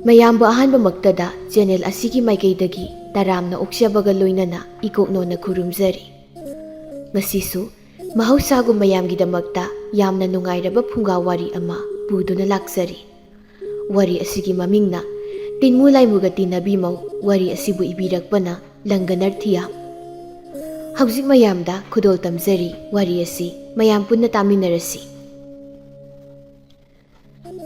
ꯃꯌꯥꯝꯕ ꯑꯍꯥꯟꯕꯃꯛꯇꯗ ꯆꯦꯅꯦꯜ ꯑꯁꯤꯒꯤ ꯃꯥꯏꯀꯩꯗꯒꯤ ꯇꯔꯥꯝꯅ ꯑꯣꯛꯆꯕꯒ ꯂꯣꯏꯅꯅ ꯏꯀꯣꯛꯅꯣꯅ ꯈꯨꯔꯨꯝꯖꯔꯤ꯫ ꯉꯁꯤꯁꯨ ꯃꯍꯧꯁꯥꯒꯨꯝ ꯃꯌꯥꯝꯒꯤꯗꯃꯛꯇ ꯌꯥꯝꯅ ꯅꯨꯡꯉꯥꯏꯔꯕ ꯐꯨꯡꯒꯥ ꯋꯥꯔꯤ ꯑꯃ ꯄꯨꯗꯨꯅ ꯂꯥꯛꯆꯔꯤ꯫ ꯋꯥꯔꯤ ꯑꯁꯤꯒꯤ ꯃꯃꯤꯡꯅ ꯇꯤꯟꯃꯨ ꯂꯥꯏꯃꯨꯒ ꯇꯤꯟꯅꯕꯤꯃꯧ, ꯋꯥꯔꯤ ꯑꯁꯤꯕꯨ ꯏꯕꯤꯔꯛꯄꯅ ꯂꯪꯒꯅꯔꯊꯤꯌꯥꯝ꯫ ꯍꯧꯖꯤꯛ ꯃꯌꯥꯝꯗ ꯈꯨꯗꯣꯜ ꯇꯝꯖꯔꯤ, ꯋꯥꯔꯤ ꯑꯁꯤ ꯃꯌꯥꯝ ꯄꯨꯟꯅ ꯇꯥꯃꯤꯟꯅꯔꯁꯤ꯫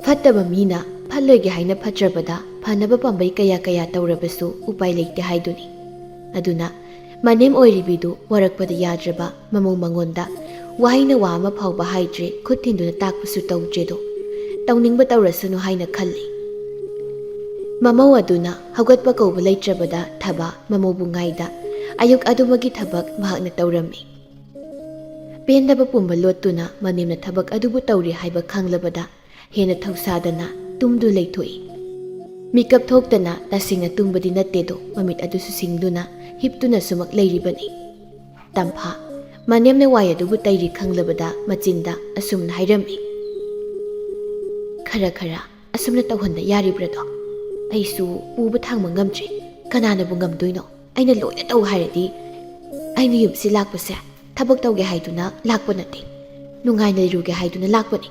ꯐꯠꯇꯕ ꯃꯤꯅ ꯐꯠꯂꯣꯏꯒꯦ ꯍꯥꯏꯅ ꯐꯠꯇ꯭ꯔꯕꯗ ꯐꯅꯕ ꯄꯥꯝꯕꯩ ꯀꯌꯥ ꯀꯌꯥ ꯇꯧꯔꯕꯁꯨ ꯎꯄꯥꯏ ꯂꯩꯇꯦ ꯍꯥꯏꯗꯨꯅꯤ꯫ ꯑꯗꯨꯅ ꯃꯅꯦꯝ ꯑꯣꯏꯔꯤꯕꯤꯗꯨ ꯋꯥꯔꯛꯄꯗ ꯌꯥꯗ꯭ꯔꯕ ꯃꯃꯧ ꯃꯉꯣꯟꯗ ꯋꯥꯍꯩꯅ ꯋꯥ ꯑꯃ ꯐꯥꯎꯕ ꯍꯥꯏꯗ꯭ꯔꯦ, ꯈꯨꯠ ꯊꯤꯟꯗꯨꯅ ꯇꯥꯛꯄꯁꯨ ꯇꯧꯗ꯭ꯔꯦꯗꯣ ꯇꯧꯅꯤꯡꯕ ꯇꯧꯔꯁꯅꯨ ꯍꯥꯏꯅ ꯈꯜꯂꯤ꯫ ꯃꯃꯧ ꯑꯗꯨꯅ ꯍꯧꯒꯠꯄ ꯀꯧꯕ ꯂꯩꯇ꯭ꯔꯕꯗ ꯊꯕꯥ ꯃꯃꯧꯕꯨ ꯉꯥꯏꯗ ꯑꯌꯨꯛ ꯑꯗꯨꯃꯒꯤ ꯊꯕꯛ ꯃꯍꯥꯛꯅ ꯇꯧꯔꯝꯃꯤ꯫ ꯄꯦꯟꯗꯕ ꯄꯨꯝꯕ ꯂꯣꯠꯇꯨꯅ ꯃꯅꯦꯝꯅ ꯊꯕꯛ ꯑꯗꯨꯕꯨ ꯇꯧꯔꯦ ꯍꯥꯏꯕ ꯈꯪꯂꯕꯗ ꯍꯦꯟꯅ ꯊꯧꯁꯥꯗꯅ ꯇꯨꯝꯗꯨ ꯂꯩꯊꯣꯛꯏ꯫ ꯃꯤꯀꯞ ꯊꯣꯛꯇꯅ ꯇꯁꯦꯡꯅ ꯇꯨꯝꯕꯗꯤ ꯅꯠꯇꯦꯗꯣ, ꯃꯃꯤꯠ ꯑꯗꯨꯁꯨ ꯁꯤꯡꯗꯨꯅ ꯍꯤꯞꯇꯨꯅ ꯁꯨꯃꯛ ꯂꯩꯔꯤꯕꯅꯤ꯫ ꯇꯝꯐꯥ ꯃꯅꯦꯝꯅ ꯋꯥꯏ ꯑꯗꯨꯕꯨ ꯇꯩꯔꯤ ꯈꯪꯂꯕꯗ ꯃꯆꯤꯟꯗ ꯑꯁꯨꯝꯅ ꯍꯥꯏꯔꯝꯃꯤ, ꯈꯔ ꯑꯁꯨꯝꯅ ꯇꯧꯍꯟꯕ ꯌꯥꯔꯤꯕ꯭ꯔꯗꯣ? ꯑꯩꯁꯨ ꯄꯨꯕ ꯊꯥꯡꯕ ꯉꯝꯗ꯭ꯔꯦ, ꯀꯅꯥꯅꯕꯨ ꯉꯝꯗꯣꯏꯅꯣ? ꯑꯩꯅ ꯂꯣꯏꯅ ꯇꯧ ꯍꯥꯏꯔꯗꯤ ꯑꯩꯅ ꯌꯨꯝꯁꯤ ꯂꯥꯛꯄꯁꯦ ꯊꯕꯛ ꯇꯧꯒꯦ ꯍꯥꯏꯗꯨꯅ ꯂꯥꯛꯄ ꯅꯠꯇꯦ, ꯅꯨꯡꯉꯥꯏꯅ ꯂꯩꯔꯨꯒꯦ ꯍꯥꯏꯗꯨꯅ ꯂꯥꯛꯄꯅꯤ꯫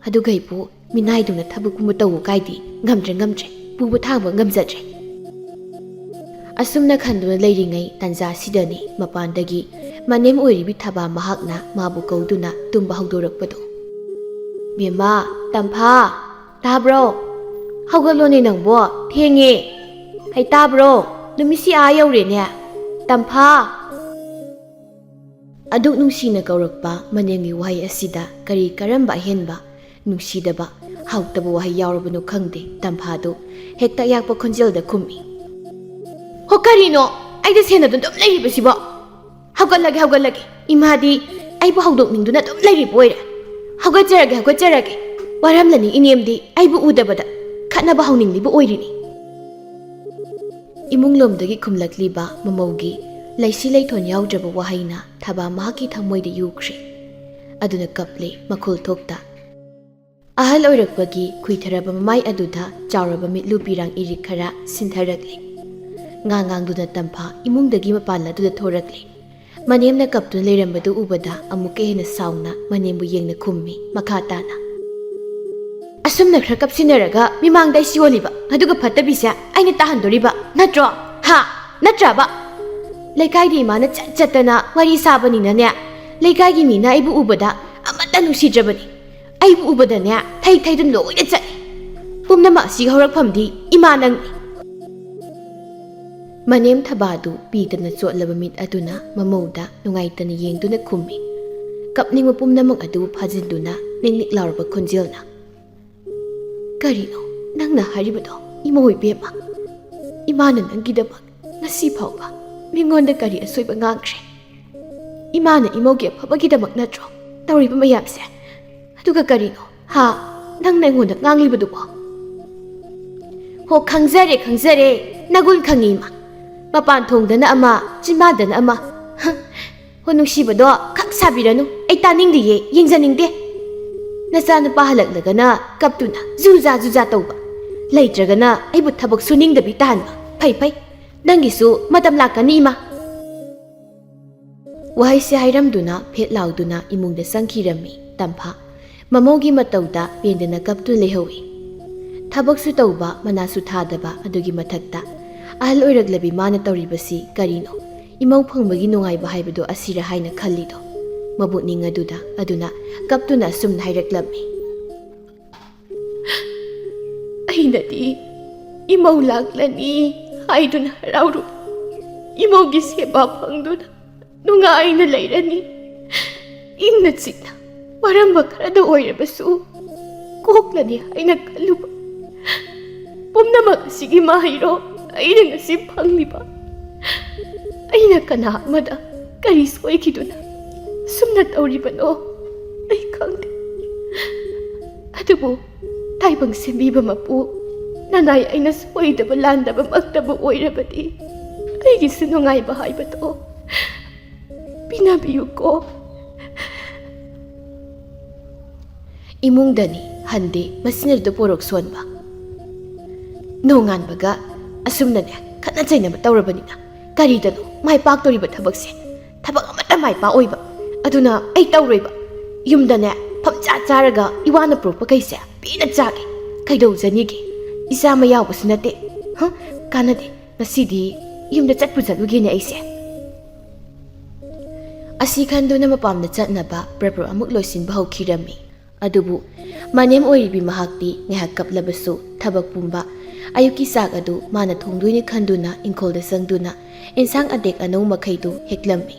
ꯑꯗꯨꯒꯩꯕꯨ ꯃꯤꯅꯥꯏꯗꯨꯅ ꯊꯕꯛꯀꯨꯝꯕ ꯇꯧꯕ ꯀꯥꯏꯗꯤ ꯉꯝꯗ꯭ꯔꯦ, ꯄꯨꯕ ꯊꯥꯡꯕ ꯉꯝꯖꯗ꯭ꯔꯦ꯫ ꯑꯁꯨꯝꯅ ꯈꯟꯗꯨꯅ ꯂꯩꯔꯤꯉꯩ ꯇꯥꯟꯖꯥꯁꯤꯗꯅꯤ ꯃꯄꯥꯟꯗꯒꯤ ꯃꯅꯦꯝ ꯑꯣꯏꯔꯤꯕꯤ ꯊꯕꯥ ꯃꯍꯥꯛꯅ ꯃꯥꯕꯨ ꯀꯧꯗꯨꯅ ꯇꯨꯝꯕ ꯍꯧꯗꯣꯔꯛꯄꯗꯣ꯫ ꯕꯦꯝꯃꯥ, ꯇꯝꯐꯥ, ꯇꯥꯕ꯭ꯔꯣ? ꯍꯧꯒꯠꯂꯣꯅꯦ ꯅꯪꯕꯣ, ꯊꯦꯡꯉꯦ꯫ ꯍꯩ ꯇꯥꯕ꯭ꯔꯣ? ꯅꯨꯃꯤꯠꯁꯤ ꯑꯥ ꯌꯧꯔꯦꯅꯦ꯫ ꯇꯝꯐꯥ! ꯑꯗꯨꯛ ꯅꯨꯡꯁꯤꯅ ꯀꯧꯔꯛꯄ ꯃꯅꯦꯝꯒꯤ ꯋꯥꯍꯩ ꯑꯁꯤꯗ ꯀꯔꯝꯕ ꯑꯍꯦꯟꯕ ꯅꯨꯡꯁꯤꯗꯕ ꯍꯥꯎꯇꯕ ꯋꯥꯍꯩ ꯌꯥꯎꯔꯕꯅꯣ ꯈꯪꯗꯦ꯫ ꯇꯝꯐꯥꯗꯨ ꯍꯦꯛꯇ ꯑꯌꯥꯛꯄ ꯈꯣꯟꯖꯦꯜꯗ ꯈꯨꯝꯃꯤ, ꯍꯣ ꯀꯔꯤꯅꯣ ꯑꯩꯗ ꯁꯦꯟꯅꯗꯨꯅ ꯑꯗꯨꯝ ꯂꯩꯔꯤꯕꯁꯤꯕꯣ? ꯍꯧꯒꯠꯂꯒꯦ, ꯏꯃꯥꯗꯤ ꯑꯩꯕꯨ ꯍꯧꯗꯣꯛꯅꯤꯡꯗꯨꯅ ꯑꯗꯨꯝ ꯂꯩꯔꯤꯕ ꯑꯣꯏꯔꯦ꯫ ꯍꯧꯒꯠꯆꯔꯒꯦ, ꯋꯥꯔꯝꯂꯅꯤ ꯏꯅꯦꯝꯗꯤ ꯑꯩꯕꯨ ꯎꯗꯕꯗ ꯈꯠꯅꯕ ꯍꯧꯅꯤꯡꯂꯤꯕ ꯑꯣꯏꯔꯤꯅꯤ꯫ ꯏꯃꯨꯡꯂꯣꯝꯗꯒꯤ ꯈꯨꯝꯂꯛꯂꯤꯕ ꯃꯃꯧꯒꯤ ꯂꯩꯁꯤ ꯂꯩꯊꯣꯟ ꯌꯥꯎꯗ꯭ꯔꯕ ꯋꯥꯍꯩꯅ ꯊꯕꯥ ꯃꯍꯥꯛꯀꯤ ꯊꯃꯣꯏꯗ ꯌꯨꯈ꯭ꯔꯦ꯫ ꯑꯗꯨꯅ ꯀꯞꯂꯦ ꯃꯈꯨꯜ ꯊꯣꯛꯇ꯫ ꯑꯍꯜ ꯑꯣꯏꯔꯛꯄꯒꯤ ꯈꯨꯏꯊꯔꯕ ꯃꯃꯥꯏ ꯑꯗꯨꯗ ꯆꯥꯎꯔꯕ ꯃꯤꯠꯂꯨ ꯄꯤꯔꯥꯡ ꯏꯔꯤꯛ ꯈꯔ ꯁꯤꯟꯊꯔꯛꯂꯤ꯫ ꯉꯥꯡꯗꯨꯅ ꯇꯝꯐꯥꯏꯃꯨꯡꯗꯒꯤ ꯃꯄꯥꯟ ꯑꯗꯨꯗ ꯊꯣꯔꯛꯂꯤ꯫ ꯃꯅꯦꯝꯅ ꯀꯞꯇꯨꯅ ꯂꯩꯔꯝꯕꯗꯨ ꯎꯕꯗ ꯑꯃꯨꯛꯀ ꯍꯦꯟꯅ ꯁꯥꯎꯅ ꯃꯅꯦꯝꯕꯨ ꯌꯦꯡꯅ ꯈꯨꯝꯃꯤ ꯃꯈꯥ ꯇꯥꯅ, ꯑꯁꯨꯝꯅ ꯈꯔ ꯀꯞꯁꯤꯟꯅꯔꯒ ꯃꯤꯃꯥꯡꯗ ꯑꯩ ꯌꯣꯜꯂꯤꯕ ꯑꯗꯨꯒ ꯐꯠꯇꯕꯤꯁꯦ ꯑꯩꯅ ꯇꯥꯍꯟꯗꯣꯔꯤꯕ ꯅꯠꯇ꯭ꯔꯣ? ꯅꯠꯇ꯭ꯔꯕ? ꯂꯩꯀꯥꯏꯗꯤ ꯏꯃꯥꯅ ꯆꯠꯇꯅ ꯋꯥꯔꯤ ꯁꯥꯕꯅꯤꯅꯅꯦ, ꯂꯩꯀꯥꯏꯒꯤ ꯃꯤꯅ ꯑꯩꯕꯨ ꯎꯕꯗ ꯑꯃꯠꯇ ꯅꯨꯡꯁꯤꯗ꯭ꯔꯕꯅꯤ꯫ ꯑꯩꯕꯨ ꯎꯕꯗꯅꯦ ꯊꯩꯗꯨꯅ ꯂꯣꯏꯅ ꯆꯠꯂꯤ꯫ ꯄꯨꯝꯅꯃꯛ ꯑꯁꯤꯒꯤ ꯍꯧꯔꯛꯐꯝꯗꯤ ꯏꯃꯥ ꯅꯪꯅꯤ꯫ ꯃꯅꯦꯝ ꯊꯕꯥꯗꯨ ꯄꯤꯗꯅ ꯆꯣꯠꯂꯕ ꯃꯤꯠ ꯑꯗꯨꯅ ꯃꯃꯧꯗ ꯅꯨꯡꯉꯥꯏꯇꯅ ꯌꯦꯡꯗꯨꯅ ꯈꯨꯝꯃꯤ, ꯀꯞꯅꯤꯡꯕ ꯄꯨꯝꯅꯃꯛ ꯑꯗꯨꯕꯨ ꯐꯥꯖꯤꯟꯗꯨꯅ ꯅꯤꯛ ꯂꯥꯎꯔꯕ ꯈꯣꯟꯖꯦꯜꯅ, ꯀꯔꯤꯅꯣ ꯅꯪꯅ ꯍꯥꯏꯔꯤꯕꯗꯣ ꯏꯃꯧ ꯏꯕꯦꯝꯃ? ꯏꯃꯥꯅ ꯅꯪꯒꯤꯗꯃꯛ ꯉꯁꯤ ꯐꯥꯎꯕ ꯃꯤꯉꯣꯟꯗ ꯀꯔꯤ ꯑꯁꯣꯏꯕ ꯉꯥꯡꯈ꯭ꯔꯦ? ꯏꯃꯥꯅ ꯏꯃꯧꯒꯤ ꯑꯐꯕꯒꯤꯗꯃꯛ ꯅꯠꯇ꯭ꯔꯣ ꯇꯧꯔꯤꯕ ꯃꯌꯥꯝꯁꯦ? ꯑꯗꯨꯒ ꯀꯔꯤꯅꯣ ꯅꯪꯅ ꯑꯩꯉꯣꯟꯗ ꯉꯥꯡꯂꯤꯕꯗꯨꯕꯣ? ꯍꯣ ꯈꯪꯖꯔꯦ, ꯅꯒꯨꯟ ꯈꯪꯉꯤ ꯏꯃꯥ꯫ ꯃꯄꯥꯟ ꯊꯣꯡꯗꯅ ꯑꯃ, ꯆꯤꯟꯕꯥꯟꯗꯅ ꯑꯃ꯫ ꯍꯣ ꯅꯨꯡꯁꯤꯕꯗꯣ ꯈꯛ ꯁꯥꯕꯤꯔꯅꯨ, ꯑꯩ ꯇꯥꯅꯤꯡꯗꯤꯌꯦ, ꯌꯦꯡꯖꯅꯤꯡꯗꯦ꯫ ꯅꯆꯥꯅꯨꯄꯥ ꯍꯜꯂꯛꯂꯒꯅ ꯀꯞꯇꯨꯅ ꯖꯨꯖꯥ ꯇꯧꯕ, ꯂꯩꯇ꯭ꯔꯒꯅ ꯑꯩꯕꯨ ꯊꯕꯛ ꯁꯨꯅꯤꯡꯗꯕꯤ ꯇꯥꯍꯟꯕ꯫ ꯐꯩ, ꯅꯪꯒꯤꯁꯨ ꯃꯇꯝ ꯂꯥꯛꯀꯅꯤ ꯏꯃꯥ꯫ ꯋꯥꯍꯩꯁꯦ ꯍꯥꯏꯔꯝꯗꯨꯅ ꯐꯦꯠ ꯂꯥꯎꯗꯨꯅ ꯏꯃꯨꯡꯗ ꯆꯪꯈꯤꯔꯝꯃꯤ ꯇꯝꯐꯥ ꯃꯃꯧꯒꯤ ꯃꯇꯧꯗ ꯄꯦꯟꯗꯅ ꯀꯞꯇꯨꯅ ꯂꯩꯍꯧꯏ꯫ ꯊꯕꯛꯁꯨ ꯇꯧꯕ ꯃꯅꯥꯁꯨ ꯊꯥꯗꯕ, ꯑꯗꯨꯒꯤ ꯃꯊꯛꯇ ꯑꯍꯜ ꯑꯣꯏꯔꯛꯂꯕꯤ ꯃꯥꯅ ꯇꯧꯔꯤꯕꯁꯤ ꯀꯔꯤꯅꯣ? ꯏꯃꯧ ꯐꯪꯕꯒꯤ ꯅꯨꯡꯉꯥꯏꯕ ꯍꯥꯏꯕꯗꯣ ꯑꯁꯤꯔ ꯍꯥꯏꯅ ꯈꯜꯂꯤꯗꯣ ꯃꯕꯨꯛꯅꯤꯡ ꯑꯗꯨꯗ꯫ ꯑꯗꯨꯅ ꯀꯞꯇꯨꯅ ꯑꯁꯨꯝꯅ ꯍꯥꯏꯔꯛꯂꯝꯃꯤ, ꯑꯩꯅꯗꯤ ꯏꯃꯧ ꯂꯥꯛꯂꯅꯤ ꯍꯥꯏꯗꯨꯅ ꯍꯔꯥꯎꯔꯨ, ꯏꯃꯧꯒꯤ ꯁꯦꯕꯥ ꯐꯪꯗꯨꯅ ꯅꯨꯡꯉꯥꯏꯅ ꯂꯩꯔꯅꯤ, ꯏꯪꯅ ꯆꯤꯛꯅ ꯋꯥꯔꯝꯕ ꯈꯔꯗ ꯑꯣꯏꯔꯕꯁꯨ ꯀꯣꯛꯂꯅꯤ ꯍꯥꯏꯅ ꯈꯜꯂꯨꯕ ꯄꯨꯝꯅꯃꯛ ꯑꯁꯤꯒꯤ ꯃꯍꯩꯔꯣ ꯑꯩꯅ ꯉꯁꯤ ꯐꯪꯂꯤꯕ? ꯑꯩꯅ ꯀꯅꯥ ꯑꯃꯗ ꯀꯔꯤ ꯁꯣꯏꯈꯤꯗꯨꯅ ꯁꯨꯝꯅ ꯇꯧꯔꯤꯕꯅꯣ ꯑꯩ ꯈꯪꯗꯦ꯫ ꯑꯗꯨꯕꯨ ꯇꯥꯏꯕꯪ ꯁꯦꯝꯕꯤꯕ ꯃꯄꯨ ꯅꯅꯥꯏ ꯑꯩꯅ ꯁꯣꯏꯗꯕ ꯂꯥꯟꯗꯕ ꯃꯛꯇꯕ ꯑꯣꯏꯔꯕꯗꯤ ꯑꯩꯒꯤꯁꯨ ꯅꯨꯡꯉꯥꯏꯕ ꯍꯥꯏꯕꯗꯣ ꯄꯤꯅꯕꯤꯌꯨꯀꯣ꯫ ꯏꯃꯨꯡꯗꯅꯤ ꯍꯟꯗꯦ ꯃꯁꯤꯅꯗ ꯄꯣꯔꯣꯛ ꯁꯣꯟꯕ꯫ ꯅꯣꯡꯉꯥꯟꯕꯒ ꯑꯁꯨꯝꯅꯅꯦ ꯈꯠꯅ ꯆꯩꯅꯕ ꯇꯧꯔꯕꯅꯤꯅ ꯀꯔꯤꯗꯅꯣ ꯃꯥꯏ ꯄꯥꯛꯇꯣꯔꯤꯕ ꯊꯕꯛꯁꯦ ꯊꯕꯛ ꯑꯃꯠꯇ ꯃꯥꯏ ꯄꯥꯛꯑꯣꯏꯕ ꯑꯗꯨꯅ ꯑꯩ ꯇꯧꯔꯣꯏꯕ ꯌꯨꯝꯗꯅꯦ ꯐꯝꯆꯥ ꯆꯥꯔꯒ ꯏꯋꯥꯅ ꯄꯨꯔꯛꯄ ꯀꯩꯁꯦ ꯄꯦꯟꯅ ꯆꯥꯒꯦ ꯀꯩꯗꯧꯖꯅꯤꯒꯦ ꯏꯆꯥ ꯑꯃ ꯌꯥꯎꯕꯁꯨ ꯅꯠꯇꯦ ꯀꯥꯟꯅꯗꯦ ꯉꯁꯤꯗꯤ ꯌꯨꯝꯗ ꯆꯠꯂꯨꯒꯦꯅꯦ ꯑꯩꯁꯦ ꯑꯁꯤ ꯈꯟꯗꯨꯅ ꯃꯄꯥꯝꯗ ꯆꯠꯅꯕ ꯄ꯭ꯔꯄ꯭ꯔ ꯑꯃꯨꯛ ꯂꯣꯏꯁꯤꯟꯕ ꯍꯧꯈꯤꯔꯝꯃꯤ ꯑꯗꯨꯕꯨ ꯃꯅꯦꯝ ꯑꯣꯏꯔꯤꯕꯤ ꯃꯍꯥꯛꯇꯤ ꯉꯥꯏꯍꯥꯛ ꯀꯞꯂꯕꯁꯨ ꯊꯕꯛ ꯄꯨꯝꯕ ꯑꯌꯨꯛꯀꯤ ꯆꯥꯛ ꯑꯗꯨ ꯃꯥꯅ ꯊꯣꯡꯗꯣꯏꯅꯤ ꯈꯟꯗꯨꯅ ꯏꯪꯈꯣꯜꯗ ꯆꯪꯗꯨꯅ ꯏꯟꯁꯥꯡ ꯑꯇꯦꯛ ꯑꯅꯧ ꯃꯈꯩꯗꯨ ꯍꯦꯛꯂꯝꯃꯤ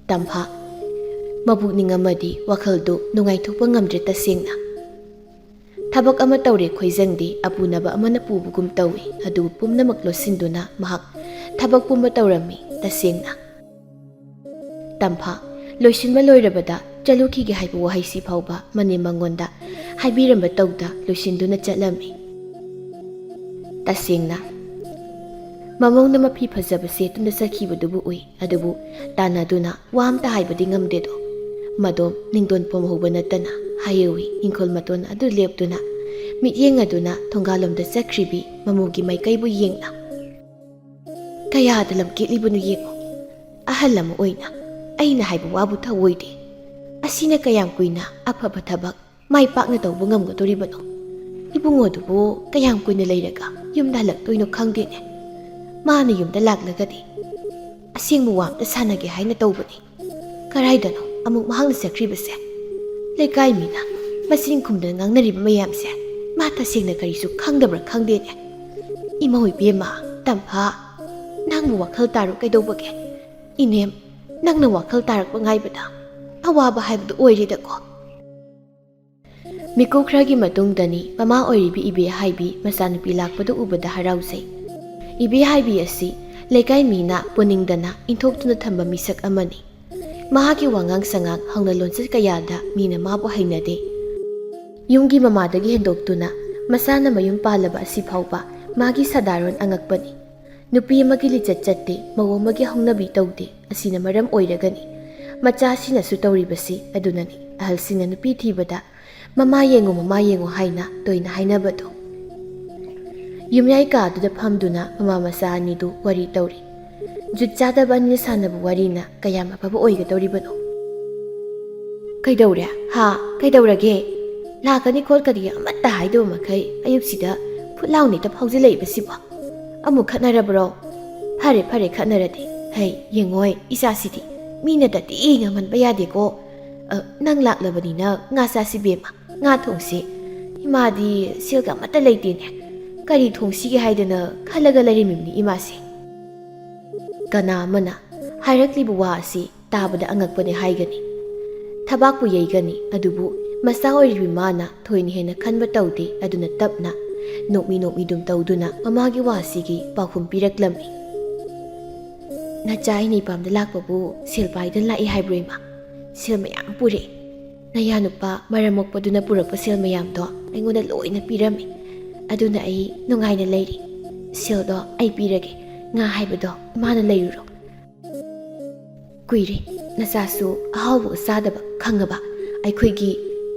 ꯇꯝꯐꯥ ꯃꯕꯨꯛꯅꯤꯡ ꯑꯃꯗꯤ ꯋꯥꯈꯜꯗꯨ ꯅꯨꯡꯉꯥꯏꯊꯣꯛꯄ ꯉꯝꯗ꯭ꯔꯦ ꯇꯁꯦꯡꯅ ꯊꯕꯛ ꯑꯃ ꯇꯧꯔꯦ ꯈꯣꯏꯖꯪꯗꯤ ꯑꯄꯨꯅꯕ ꯑꯃꯅ ꯄꯨꯕꯒꯨꯝ ꯇꯧꯏ ꯑꯗꯨꯕꯨ ꯄꯨꯝꯅꯃꯛ ꯂꯣꯠꯁꯤꯟꯗꯨꯅ ꯃꯍꯥꯛ ꯊꯕꯛ ꯄꯨꯝꯕ ꯇꯧꯔꯝꯃꯤ ꯇꯁꯦꯡꯅ ꯇꯝꯐꯥ ꯂꯣꯏꯁꯤꯟꯕ ꯂꯣꯏꯔꯕꯗ ꯆꯠꯂꯨꯈꯤꯒꯦ ꯍꯥꯏꯕ ꯋꯥꯍꯩꯁꯤ ꯐꯥꯎꯕ ꯃꯅꯦꯝ ꯃꯉꯣꯟꯗ ꯍꯥꯏꯕꯤꯔꯝꯕ ꯇꯧꯗ ꯂꯣꯏꯁꯤꯟꯗꯨꯅ ꯆꯠꯂꯝꯃꯤ ꯇꯁꯦꯡꯅ ꯃꯃꯧꯅ ꯃꯐꯤ ꯐꯖꯕ ꯁꯦꯠꯇꯨꯅ ꯆꯠꯈꯤꯕꯗꯨꯕꯨ ꯎꯏ ꯑꯗꯨꯕꯨ ꯇꯥꯟꯅꯗꯨꯅ ꯋꯥ ꯑꯝꯇ ꯍꯥꯏꯕꯗꯤ ꯉꯝꯗꯦꯗꯣ ꯃꯗꯣꯝ ꯅꯤꯡꯗꯣꯟ ꯄꯣꯝꯍꯧꯕ ꯅꯠꯇꯅ ꯍꯥꯏꯌꯧꯏ ꯏꯪꯈꯣꯜ ꯃꯇꯣꯟ ꯑꯗꯨ ꯂꯦꯞꯇꯨꯅ ꯃꯤꯠꯌꯦꯡ ꯑꯗꯨꯅ ꯊꯣꯡꯒꯥꯜꯂꯣꯝꯗ ꯆꯠꯈ꯭ꯔꯤꯕꯤ ꯃꯃꯧꯒꯤ ꯃꯥꯏꯀꯩꯕꯨ ꯌꯦꯡꯅ ꯀꯌꯥꯗ ꯂꯝꯀꯦꯠꯂꯤꯕꯅꯣ ꯌꯦꯡꯉꯣ ꯑꯍꯜ ꯑꯃ ꯑꯣꯏꯅ ꯑꯩꯅ ꯍꯥꯏꯕ ꯋꯥꯕꯨ ꯊꯧꯑꯣꯏꯗꯦ ꯑꯁꯤꯅ ꯀꯌꯥꯝ ꯀꯨꯏꯅ ꯑꯐꯕ ꯊꯕꯛ ꯃꯥꯏ ꯄꯥꯛꯅ ꯇꯧꯕ ꯉꯝꯒꯗꯣꯔꯤꯕꯅꯣ ꯏꯕꯨꯡꯉꯣꯗꯨꯕꯨ ꯀꯌꯥꯝ ꯀꯨꯏꯅ ꯂꯩꯔꯒ ꯌꯨꯝꯗ ꯍꯜꯂꯛꯇꯣꯏꯅꯣ ꯈꯪꯗꯦꯅꯦ ꯃꯥꯅ ꯌꯨꯝꯗ ꯂꯥꯛꯂꯒꯗꯤ ꯑꯁꯦꯡꯕ ꯋꯥ ꯑꯝꯇ ꯁꯥꯟꯅꯒꯦ ꯍꯥꯏꯅ ꯇꯧꯕꯅꯤ ꯀꯔꯥꯏꯗꯅꯣ ꯑꯃꯨꯛ ꯃꯍꯥꯛꯅ ꯆꯠꯈ꯭ꯔꯤꯕꯁꯦ ꯂꯩꯀꯥꯏ ꯃꯤꯅ ꯃꯆꯤꯟ ꯈꯨꯝꯗꯅ ꯉꯥꯡꯅꯔꯤꯕ ꯃꯌꯥꯝꯁꯦ ꯃꯥ ꯇꯁꯦꯡꯅ ꯀꯔꯤꯁꯨ ꯈꯪꯗꯕ꯭ꯔꯥ ꯈꯪꯗꯦꯅꯦ ꯏꯃꯧ ꯏꯕꯦꯝꯃ ꯇꯝꯐꯥ ꯅꯪꯕꯨ ꯋꯥꯈꯜ ꯇꯥꯔꯣ ꯀꯩꯗꯧꯕꯒꯦ ꯏꯅꯦꯝ ꯅꯪꯅ ꯋꯥꯈꯜ ꯇꯥꯔꯛꯄ ꯉꯥꯏꯕꯗ ꯑꯋꯥꯕ ꯍꯥꯏꯕꯗꯨ ꯑꯣꯏꯔꯦꯗꯀꯣ ꯃꯤꯀꯨꯞ ꯈꯔꯒꯤ ꯃꯇꯨꯡꯗꯅꯤ ꯃꯃꯥ ꯑꯣꯏꯔꯤꯕꯤ ꯏꯕꯦꯍꯥꯏꯕꯤ ꯃꯆꯥꯅꯨꯄꯤ ꯂꯥꯛꯄꯗꯨ ꯎꯕꯗ ꯍꯔꯥꯎꯖꯩ ꯏꯕꯦꯍꯥꯏꯕꯤ ꯑꯁꯤ ꯂꯩꯀꯥꯏ ꯃꯤꯅ ꯄꯨꯅꯤꯡꯗꯅ ꯏꯟꯊꯣꯛꯇꯨꯅ ꯊꯝꯕ ꯃꯤꯁꯛ ꯑꯃꯅꯤ ꯃꯍꯥꯛꯀꯤ ꯋꯥꯉꯥꯡ ꯁꯉꯥꯡ ꯍꯧꯅ ꯂꯣꯟꯆꯠ ꯀꯌꯥꯗ ꯃꯤꯅ ꯃꯥꯕꯨ ꯍꯩꯅꯗꯦ ꯌꯨꯝꯒꯤ ꯃꯃꯥꯗꯒꯤ ꯍꯦꯟꯗꯣꯛꯇꯨꯅ ꯃꯆꯥꯅ ꯃꯌꯨꯝ ꯄꯥꯜꯂꯕ ꯑꯁꯤ ꯐꯥꯎꯕ ꯃꯥꯒꯤ ꯁꯥꯗꯥꯔꯣꯟ ꯑꯉꯛꯄꯅꯤ ꯅꯨꯄꯤ ꯑꯃꯒꯤ ꯂꯤꯆꯠ ꯆꯠꯇꯦ ꯃꯧ ꯑꯃꯒꯤ ꯍꯧꯅꯕꯤ ꯇꯧꯗꯦ ꯑꯁꯤꯅ ꯃꯔꯝ ꯑꯣꯏꯔꯒꯅꯤ ꯃꯆꯥꯁꯤꯅꯁꯨ ꯇꯧꯔꯤꯕꯁꯤ ꯑꯗꯨꯅꯅꯤ ꯑꯍꯜꯁꯤꯡꯅ ꯅꯨꯄꯤ ꯊꯤꯕꯗ ꯃꯃꯥ ꯌꯦꯡꯉꯣ ꯍꯥꯏꯅ ꯇꯣꯏꯅ ꯍꯥꯏꯅꯕꯗꯣ ꯌꯨꯝꯌꯥꯏ ꯀꯥꯗꯨꯗ ꯐꯝꯗꯨꯅ ꯃꯃꯥ ꯃꯆꯥ ꯑꯅꯤꯗꯨ ꯋꯥꯔꯤ ꯇꯧꯔꯤ ꯖꯨꯠ ꯆꯥꯗꯕ ꯑꯅꯤꯅ ꯁꯥꯟꯅꯕ ꯋꯥꯔꯤꯅ ꯀꯌꯥꯝ ꯑꯐꯕ ꯑꯣꯏꯒꯗꯧꯔꯤꯕꯅꯣ ꯀꯩꯗꯧꯔꯦ ꯀꯩꯗꯧꯔꯒꯦ ꯂꯥꯛꯀꯅꯤ ꯈꯣꯠꯀꯅꯤ ꯑꯃꯠꯇ ꯍꯥꯏꯗꯕ ꯃꯈꯩ ꯑꯌꯨꯛꯁꯤꯗ ꯐꯨꯠ ꯂꯥꯎꯅꯤꯇ ꯐꯥꯎꯖꯤꯜꯂꯛꯏꯕꯁꯤꯕꯣ ꯑꯃꯨꯛ ꯈꯠꯅꯔꯕ꯭ꯔꯣ ꯐꯔꯦ ꯈꯠꯅꯔꯗꯤ ꯍꯩ ꯌꯦꯡꯉꯣꯏ ꯏꯆꯥꯁꯤꯗꯤ ꯃꯤꯅꯗꯗꯤ ꯉꯝꯍꯟꯕ ꯌꯥꯗꯦꯀꯣ ꯅꯪ ꯂꯥꯛꯂꯕꯅꯤꯅ ꯉꯥ ꯆꯥꯁꯤ ꯕꯦꯝꯃ ꯉꯥ ꯊꯣꯡꯁꯤ ꯏꯃꯥꯗꯤ ꯁꯦꯜꯒ ꯑꯃꯠꯇ ꯂꯩꯇꯦꯅꯦ ꯀꯔꯤ ꯊꯣꯡꯁꯤꯒꯦ ꯍꯥꯏꯗꯅ ꯈꯜꯂꯒ ꯂꯩꯔꯤꯃꯤꯕꯅꯤ ꯏꯃꯥꯁꯦ ꯀꯅꯥ ꯑꯃꯅ ꯍꯥꯏꯔꯛꯂꯤꯕ ꯋꯥ ꯑꯁꯤ ꯇꯥꯕꯗ ꯑꯉꯛꯄꯅꯦ ꯍꯥꯏꯒꯅꯤ ꯊꯕꯥꯛꯄꯨ ꯌꯩꯒꯅꯤ ꯑꯗꯨꯕꯨ ꯃꯆꯥ ꯑꯣꯏꯔꯤꯕꯤ ꯃꯥꯅ ꯊꯣꯏꯅ ꯍꯦꯟꯅ ꯈꯟꯕ ꯇꯧꯗꯦ ꯑꯗꯨꯅ ꯇꯞꯅ ꯅꯣꯛꯃꯤ ꯗꯨꯝ ꯇꯧꯗꯨꯅ ꯃꯃꯥꯒꯤ ꯋꯥꯁꯤꯒꯤ ꯄꯥꯎꯈꯨꯝ ꯄꯤꯔꯛꯂꯝꯃꯤ ꯅꯆꯥ ꯑꯩꯅ ꯏꯄꯥꯝꯗ ꯂꯥꯛꯄꯕꯨ ꯁꯦꯜ ꯄꯥꯏꯗꯅ ꯂꯥꯛꯏ ꯍꯥꯏꯕ꯭ꯔꯣ ꯏꯃꯥ ꯁꯦꯜ ꯃꯌꯥꯝ ꯄꯨꯔꯛꯑꯦ ꯅꯌꯥ ꯅꯨꯄꯥ ꯃꯔꯝ ꯃꯣꯛꯄꯗꯨꯅ ꯄꯨꯔꯛꯄ ꯁꯦꯜ ꯃꯌꯥꯝꯗꯣ ꯑꯩꯉꯣꯟꯗ ꯂꯣꯏꯅ ꯄꯤꯔꯝꯃꯤ ꯑꯗꯨꯅ ꯑꯩ ꯅꯨꯡꯉꯥꯏꯅ ꯂꯩꯔꯤ ꯁꯦꯜꯗꯣ ꯑꯩ ꯄꯤꯔꯒꯦ ꯉꯥ ꯍꯥꯏꯕꯗꯣ ꯏꯃꯥꯅ ꯂꯩꯔꯨꯔꯣ ꯀꯨꯏꯔꯦ ꯅꯆꯥꯁꯨ ꯑꯍꯥꯎꯕꯒ ꯆꯥꯗꯕ ꯈꯪꯉꯕ ꯑꯩꯈꯣꯏꯒꯤ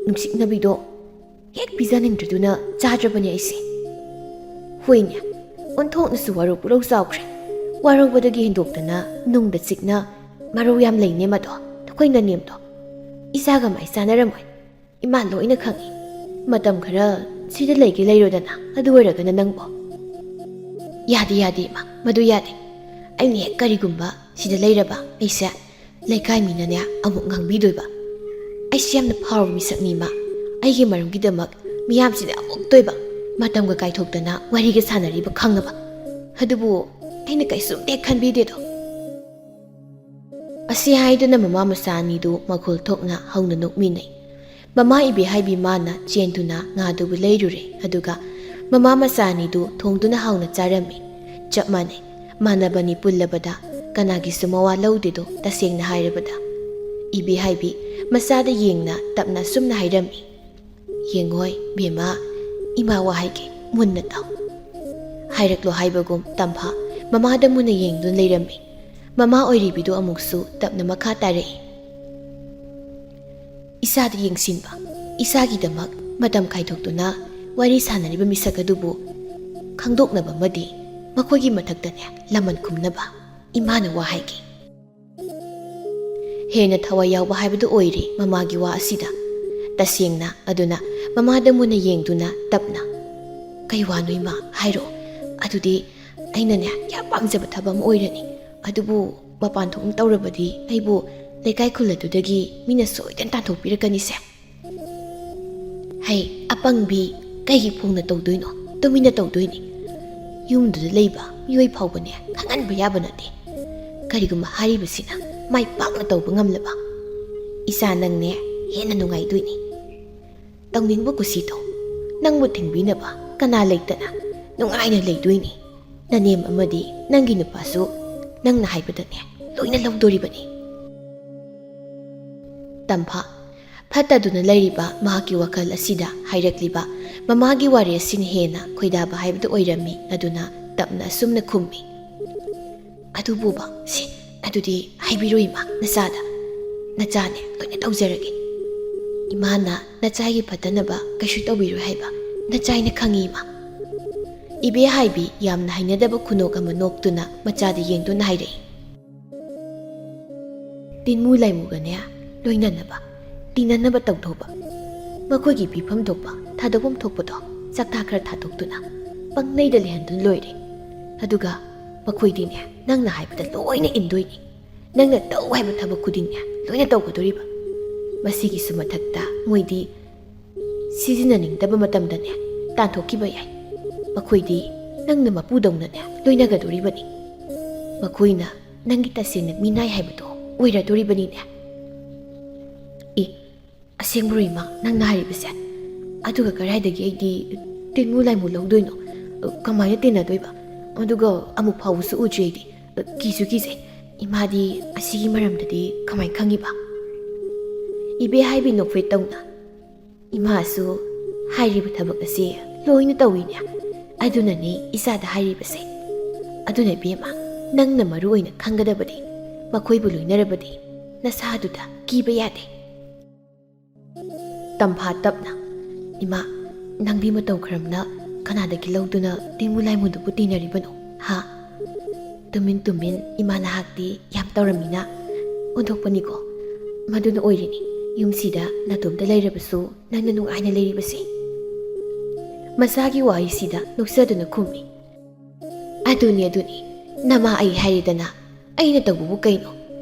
ꯅꯨꯡꯁꯤꯛꯅꯕꯤꯗꯣ ꯍꯦꯛ ꯄꯤꯖꯅꯤꯡꯗ꯭ꯔꯗꯨꯅ ꯆꯥꯗ꯭ꯔꯕꯅꯤ ꯑꯩꯁꯦ ꯍꯣꯏꯅꯦ ꯑꯣꯟꯊꯣꯛꯅꯁꯨ ꯋꯥꯔꯧ ꯄꯨꯔꯧ ꯆꯥꯎꯈ꯭ꯔꯦ ꯋꯥꯔꯧꯕꯗꯒꯤ ꯍꯦꯟꯗꯣꯛꯇꯅ ꯅꯨꯡꯗ ꯆꯤꯛꯅ ꯃꯔꯧ ꯌꯥꯝ ꯂꯩꯅꯦ ꯃꯗꯣ ꯑꯩꯈꯣꯏ ꯅꯅꯦꯝꯗꯣ ꯏꯆꯥꯒ ꯃꯥꯏ ꯆꯥꯅꯔꯝꯃꯣꯏ ꯏꯃꯥ ꯂꯣꯏꯅ ꯈꯪꯉꯤ ꯃꯇꯝ ꯈꯔ ꯁꯤꯗ ꯂꯩꯒꯦ ꯂꯩꯔꯣꯗꯅ ꯑꯗꯨ ꯑꯣꯏꯔꯒꯅ ꯅꯪꯕꯣ ꯌꯥꯗꯦ ꯏꯃꯥ ꯃꯗꯨ ꯌꯥꯗꯦ ꯑꯩꯅ ꯍꯦꯛ ꯀꯔꯤꯒꯨꯝꯕ ꯁꯤꯗ ꯂꯩꯔꯕ ꯑꯩꯁꯦ ꯂꯩꯀꯥꯏ ꯃꯤꯅꯅꯦ ꯑꯃꯨꯛ ꯉꯥꯡꯕꯤꯗꯣꯏꯕ ꯑꯩꯁꯦ ꯌꯥꯝꯅ ꯐꯥꯎꯔꯕ ꯃꯤꯁꯛꯅꯤ ꯏꯃꯥ ꯑꯩꯒꯤ ꯃꯔꯝꯒꯤꯗꯃꯛ ꯃꯤꯌꯥꯝꯁꯤꯗ ꯑꯃꯨꯛꯇꯣꯏꯕ ꯃꯇꯝꯒ ꯀꯥꯏꯊꯣꯛꯇꯅ ꯋꯥꯔꯤꯒ ꯁꯥꯟꯅꯔꯤꯕ ꯈꯪꯉꯕ ꯑꯗꯨꯕꯨ ꯑꯩꯅ ꯀꯩꯁꯨꯝꯇ ꯈꯟꯕꯤꯗꯦꯗꯣ ꯑꯁꯤ ꯍꯥꯏꯗꯨꯅ ꯃꯃꯥ ꯃꯆꯥ ꯑꯅꯤꯗꯨ ꯃꯈꯣꯜ ꯊꯣꯛꯅ ꯍꯧꯅ ꯅꯣꯛꯃꯤꯟꯅꯩ ꯃꯃꯥ ꯏꯕꯦꯍꯥꯏꯕꯤ ꯃꯥꯅ ꯆꯦꯟꯗꯨꯅ ꯉꯥꯗꯨꯕꯨ ꯂꯩꯔꯨꯔꯦ ꯑꯗꯨꯒ ꯃꯃꯥ ꯃꯆꯥ ꯑꯅꯤꯗꯨ ꯊꯣꯡꯗꯨꯅ ꯍꯥꯎꯅ ꯆꯥꯔꯝꯃꯤ ꯆꯞ ꯃꯥꯟꯅꯩ ꯃꯥꯟꯅꯕꯅꯤ ꯄꯨꯜꯂꯕꯗ ꯀꯅꯥꯒꯤꯁꯨ ꯃꯋꯥ ꯂꯧꯗꯦꯗꯣ ꯇꯁꯦꯡꯅ ꯍꯥꯏꯔꯕꯗ ꯏꯕꯦꯍꯥꯏꯕꯤ ꯃꯆꯥꯗ ꯌꯦꯡꯅ ꯇꯞꯅ ꯁꯨꯝꯅ ꯍꯥꯏꯔꯝꯃꯤ ꯌꯦꯡꯉꯣꯏ ꯕꯦꯝꯃ ꯏꯃꯥ ꯋꯥ ꯍꯥꯏꯒꯦ ꯃꯨꯟꯅ ꯇꯥꯎ ꯍꯥꯏꯔꯛꯂꯣ ꯍꯥꯏꯕꯒꯨꯝ ꯇꯝꯐꯥ ꯃꯃꯥꯗ ꯃꯨꯟꯅ ꯌꯦꯡꯗꯨꯅ ꯂꯩꯔꯝꯃꯤ ꯃꯃꯥ ꯑꯣꯏꯔꯤꯕꯤꯗꯨ ꯑꯃꯨꯛꯁꯨ ꯇꯞꯅ ꯃꯈꯥ ꯇꯥꯔꯛꯏ ꯏꯆꯥꯗ ꯌꯦꯡꯁꯤꯟꯕ ꯏꯆꯥꯒꯤꯗꯃꯛ ꯃꯇꯝ ꯀꯥꯏꯊꯣꯛꯇꯨꯅ ꯋꯥꯔꯤ ꯁꯥꯟꯅꯔꯤꯕ ꯃꯤꯁꯛ ꯑꯗꯨꯕꯨ ꯈꯪꯗꯣꯛꯅꯕ ꯑꯃꯗꯤ ꯃꯈꯣꯏꯒꯤ ꯃꯊꯛꯇꯅꯦ ꯂꯃꯟ ꯈꯨꯝꯅꯕ ꯏꯃꯥꯅ ꯋꯥ ꯍꯥꯏꯈꯤ꯫ ꯍꯦꯟꯅ ꯊꯋꯥꯏ ꯌꯥꯎꯕ ꯍꯥꯏꯕꯗꯨ ꯑꯣꯏꯔꯤ ꯃꯃꯥꯒꯤ ꯋꯥ ꯑꯁꯤꯗ꯫ ꯇꯁꯦꯡꯅ ꯑꯗꯨꯅ ꯃꯃꯥꯗ ꯃꯨꯟꯅ ꯌꯦꯡꯗꯨꯅ ꯇꯞꯅ, "ꯀꯩ ꯋꯥꯅꯣ ꯏꯃꯥ, ꯍꯥꯏꯔꯛꯑꯣ꯫ ꯑꯗꯨꯗꯤ ꯑꯩꯅꯅꯦ ꯌꯥꯝ ꯄꯥꯝꯖꯕ ꯊꯕꯛ ꯑꯃ ꯑꯣꯏꯔꯅꯤ꯫ ꯑꯗꯨꯕꯨ ꯃꯄꯥꯟ ꯊꯣꯛꯅ ꯇꯧꯔꯕꯗꯤ ꯑꯩꯕꯨ ꯂꯩꯀꯥꯏ ꯈꯨꯜ ꯑꯗꯨꯗꯒꯤ ꯃꯤꯅ ꯁꯣꯏꯗꯅ ꯇꯥꯟꯊꯣꯛꯄꯤꯔꯛꯀꯅꯤꯁꯦ." "ꯍꯩ ꯑꯄꯪꯕꯤ, ꯀꯩꯒꯤ ꯐꯣꯡꯅ ꯇꯧꯗꯣꯏꯅꯣ? ꯇꯨꯃꯤꯟꯅ ꯇꯧꯗꯣꯏꯅꯤ꯫ ꯌꯨꯝꯗꯨꯗ ꯂꯩꯕ ꯃꯤꯑꯣꯏ ꯐꯥꯎꯕꯅꯦ ꯈꯪꯍꯟꯕ ꯌꯥꯕ ꯅꯠꯇꯦ꯫ ꯀꯔꯤꯒꯨꯝꯕ ꯍꯥꯏꯔꯤꯕꯁꯤꯅ ꯃꯥꯏ ꯄꯥꯛꯅ ꯇꯧꯕ ꯉꯝꯂꯕ ꯏꯆꯥ ꯅꯪꯅꯦ ꯍꯦꯟꯅ ꯅꯨꯡꯉꯥꯏꯗꯣꯏꯅꯤ꯫ ꯇꯧꯅꯤꯡꯕ ꯀꯨꯁꯤ ꯇꯧ꯫ ꯅꯪꯕꯨ ꯊꯤꯡꯕꯤꯅꯕ ꯀꯅꯥ ꯂꯩꯇꯅ ꯅꯨꯡꯉꯥꯏꯅ ꯂꯩꯗꯣꯏꯅꯤ꯫ ꯅꯅꯦꯝ ꯑꯃꯗꯤ ꯅꯪꯒꯤ ꯅꯨꯄꯥꯁꯨ ꯅꯪꯅ ꯍꯥꯏꯕꯗꯅꯦ ꯂꯣꯏꯅ ꯂꯧꯗꯣꯔꯤꯕꯅꯤ." ꯇꯝꯐꯥ ꯐꯠꯇꯗꯨꯅ ꯂꯩꯔꯤꯕ ꯃꯍꯥꯛꯀꯤ ꯋꯥꯈꯜ ꯑꯁꯤꯗ ꯍꯥꯏꯔꯛꯂꯤꯕ ꯃꯃꯥꯒꯤ ꯋꯥꯔꯤ ꯑꯁꯤꯅ ꯍꯦꯟꯅ ꯈꯣꯏꯗꯥꯕ ꯍꯥꯏꯕꯗꯨ ꯑꯣꯏꯔꯝꯃꯤ꯫ ꯑꯗꯨꯅ ꯇꯞꯅ ꯑꯁꯨꯝꯅ ꯈꯨꯝꯃꯤ, "ꯑꯗꯨꯕꯨꯕ ꯑꯗꯨꯗꯤ ꯍꯥꯏꯕꯤꯔꯣ ꯏꯃꯥ, ꯅꯆꯥꯗ꯫ ꯅꯆꯥꯅꯦ ꯂꯣꯏꯅ ꯇꯧꯖꯔꯒꯦ꯫ ꯏꯃꯥꯅ ꯅꯆꯥꯒꯤ ꯐꯠꯇꯅꯕ ꯀꯩꯁꯨ ꯇꯧꯕꯤꯔꯣꯏ ꯍꯥꯏꯕ ꯅꯆꯥꯏꯅ ꯈꯪꯉꯤ ꯏꯃꯥ." ꯏꯕꯦꯍꯥꯏꯕꯤ ꯌꯥꯝꯅ ꯍꯩꯅꯗꯕ ꯈꯨꯅꯣꯛ ꯑꯃ ꯅꯣꯛꯇꯨꯅ ꯃꯆꯥꯗ ꯌꯦꯡꯗꯨꯅ ꯍꯥꯏꯔꯛꯏ, "ꯇꯤꯟꯃꯨ ꯂꯥꯏꯃꯨꯒꯅꯦ ꯂꯣꯏꯅꯅꯕ ꯇꯤꯟꯅꯅꯕ ꯇꯧꯊꯣꯛꯄ꯫ ꯃꯈꯣꯏꯒꯤ ꯄꯤꯐꯝ ꯊꯣꯛꯄ ꯊꯥꯗꯣꯛꯐꯝ ꯊꯣꯛꯄꯗꯣ ꯆꯥꯛꯊꯥ ꯈꯔ ꯊꯥꯗꯣꯛꯇꯨꯅ ꯄꯪꯂꯩꯗ ꯂꯩꯍꯟꯗꯨꯅ ꯂꯣꯏꯔꯦ꯫ ꯑꯗꯨꯒ ꯃꯈꯣꯏꯗꯤꯅꯦ ꯅꯪꯅ ꯍꯥꯏꯕꯗ ꯂꯣꯏꯅ ꯏꯟꯗꯣꯏꯅꯤ꯫ ꯅꯪꯅ ꯇꯧ ꯍꯥꯏꯕ ꯊꯕꯛ ꯈꯨꯗꯤꯡꯅꯦ ꯂꯣꯏꯅ ꯇꯧꯒꯗꯣꯔꯤꯕ꯫ ꯃꯁꯤꯒꯤꯁꯨ ꯃꯊꯛꯇ ꯃꯣꯏꯗꯤ ꯁꯤꯖꯤꯟꯅꯅꯤꯡꯗꯕ ꯃꯇꯝꯗꯅꯦ ꯇꯥꯟꯊꯣꯛꯈꯤꯕ ꯌꯥꯏ꯫ ꯃꯈꯣꯏꯗꯤ ꯅꯪꯅ ꯃꯄꯨꯗꯧꯅꯅꯦ ꯂꯣꯏꯅꯒꯗꯣꯔꯤꯕꯅꯤ꯫ ꯃꯈꯣꯏꯅ ꯅꯪꯒꯤ ꯇꯁꯦꯡꯅ ꯃꯤꯅꯥꯏ ꯍꯥꯏꯕꯗꯣ ꯑꯣꯏꯔꯗꯣꯔꯤꯕꯅꯤꯅꯦ." "ꯑꯁꯦꯡꯕꯔꯣ ꯏꯃꯥ ꯅꯪꯅ ꯍꯥꯏꯔꯤꯕꯁꯦ? ꯑꯗꯨꯒ ꯀꯗꯥꯏꯗꯒꯤ ꯑꯩꯗꯤ ꯇꯤꯟꯃꯨ ꯂꯥꯏꯃꯨ ꯂꯧꯗꯣꯏꯅꯣ? ꯀꯃꯥꯏꯅ ꯇꯤꯟꯅꯗꯣꯏꯕ? ꯑꯗꯨꯒ ꯑꯃꯨꯛ ꯐꯥꯎꯕꯁꯨ ꯎꯗ꯭ꯔꯤ ꯑꯩꯗꯤ꯫ ꯀꯤꯁꯨ ꯀꯤꯖꯩ꯫ ꯏꯃꯥꯗꯤ ꯑꯁꯤꯒꯤ ꯃꯔꯝꯗꯗꯤ ꯀꯃꯥꯏꯅ ꯈꯪꯉꯤꯕ?" ꯏꯕꯦꯍꯥꯏꯕꯤ ꯅꯣꯛꯐꯦꯠ ꯇꯧꯅ, "ꯏꯃꯥꯁꯨ ꯍꯥꯏꯔꯤꯕ ꯊꯕꯛ ꯑꯁꯤ ꯂꯣꯏꯅ ꯇꯧꯏꯅꯦ꯫ ꯑꯗꯨꯅꯅꯦ ꯏꯆꯥꯗ ꯍꯥꯏꯔꯤꯕꯁꯦ꯫ ꯑꯗꯨꯅ ꯏꯕꯦꯝꯃ, ꯅꯪꯅ ꯃꯔꯨ ꯑꯣꯏꯅ ꯈꯪꯒꯗꯕꯗꯤ ꯃꯈꯣꯏꯕꯨ ꯂꯣꯏꯅꯔꯕꯗꯤ ꯅꯁꯥꯗꯨꯗ ꯀꯤꯕ ꯌꯥꯗꯦ." ꯇꯝꯐꯥ ꯇꯞꯅ, "ꯏꯃꯥ, ꯅꯪꯗꯤ ꯃꯇꯧ ꯀꯔꯝꯅ ꯀꯅꯥꯗꯒꯤ ꯂꯧꯗꯨꯅ ꯇꯤꯟꯃꯨ ꯂꯥꯏꯃꯨꯗꯨꯕꯨ ꯇꯤꯟꯅꯔꯤꯕꯅꯣ? ꯍꯥ?" "ꯇꯨꯃꯤꯟ ꯇꯨꯃꯤꯟ ꯏꯃꯥ ꯅꯍꯥꯛꯇꯤ ꯌꯥꯝ ꯇꯧꯔꯝꯃꯤꯅ ꯑꯣꯟꯊꯣꯛꯄꯅꯤꯀꯣ꯫ ꯃꯗꯨꯅ ꯑꯣꯏꯔꯤꯅꯤ ꯌꯨꯝꯁꯤꯗ ꯅꯇꯣꯝꯇ ꯂꯩꯔꯕꯁꯨ ꯅꯪꯅ ꯅꯨꯡꯉꯥꯏꯅ ꯂꯩꯔꯤꯕꯁꯦ." ꯃꯆꯥꯒꯤ ꯋꯥꯍꯩꯁꯤꯗ ꯅꯣꯛꯆꯗꯨꯅ ꯈꯨꯝꯃꯤ, "ꯑꯗꯨꯅꯤ ꯅꯃꯥ ꯑꯩ ꯍꯥꯏꯔꯦꯗꯅ꯫ ꯑꯩꯅ ꯇꯧꯕꯕꯨ ꯀꯩꯅꯣ?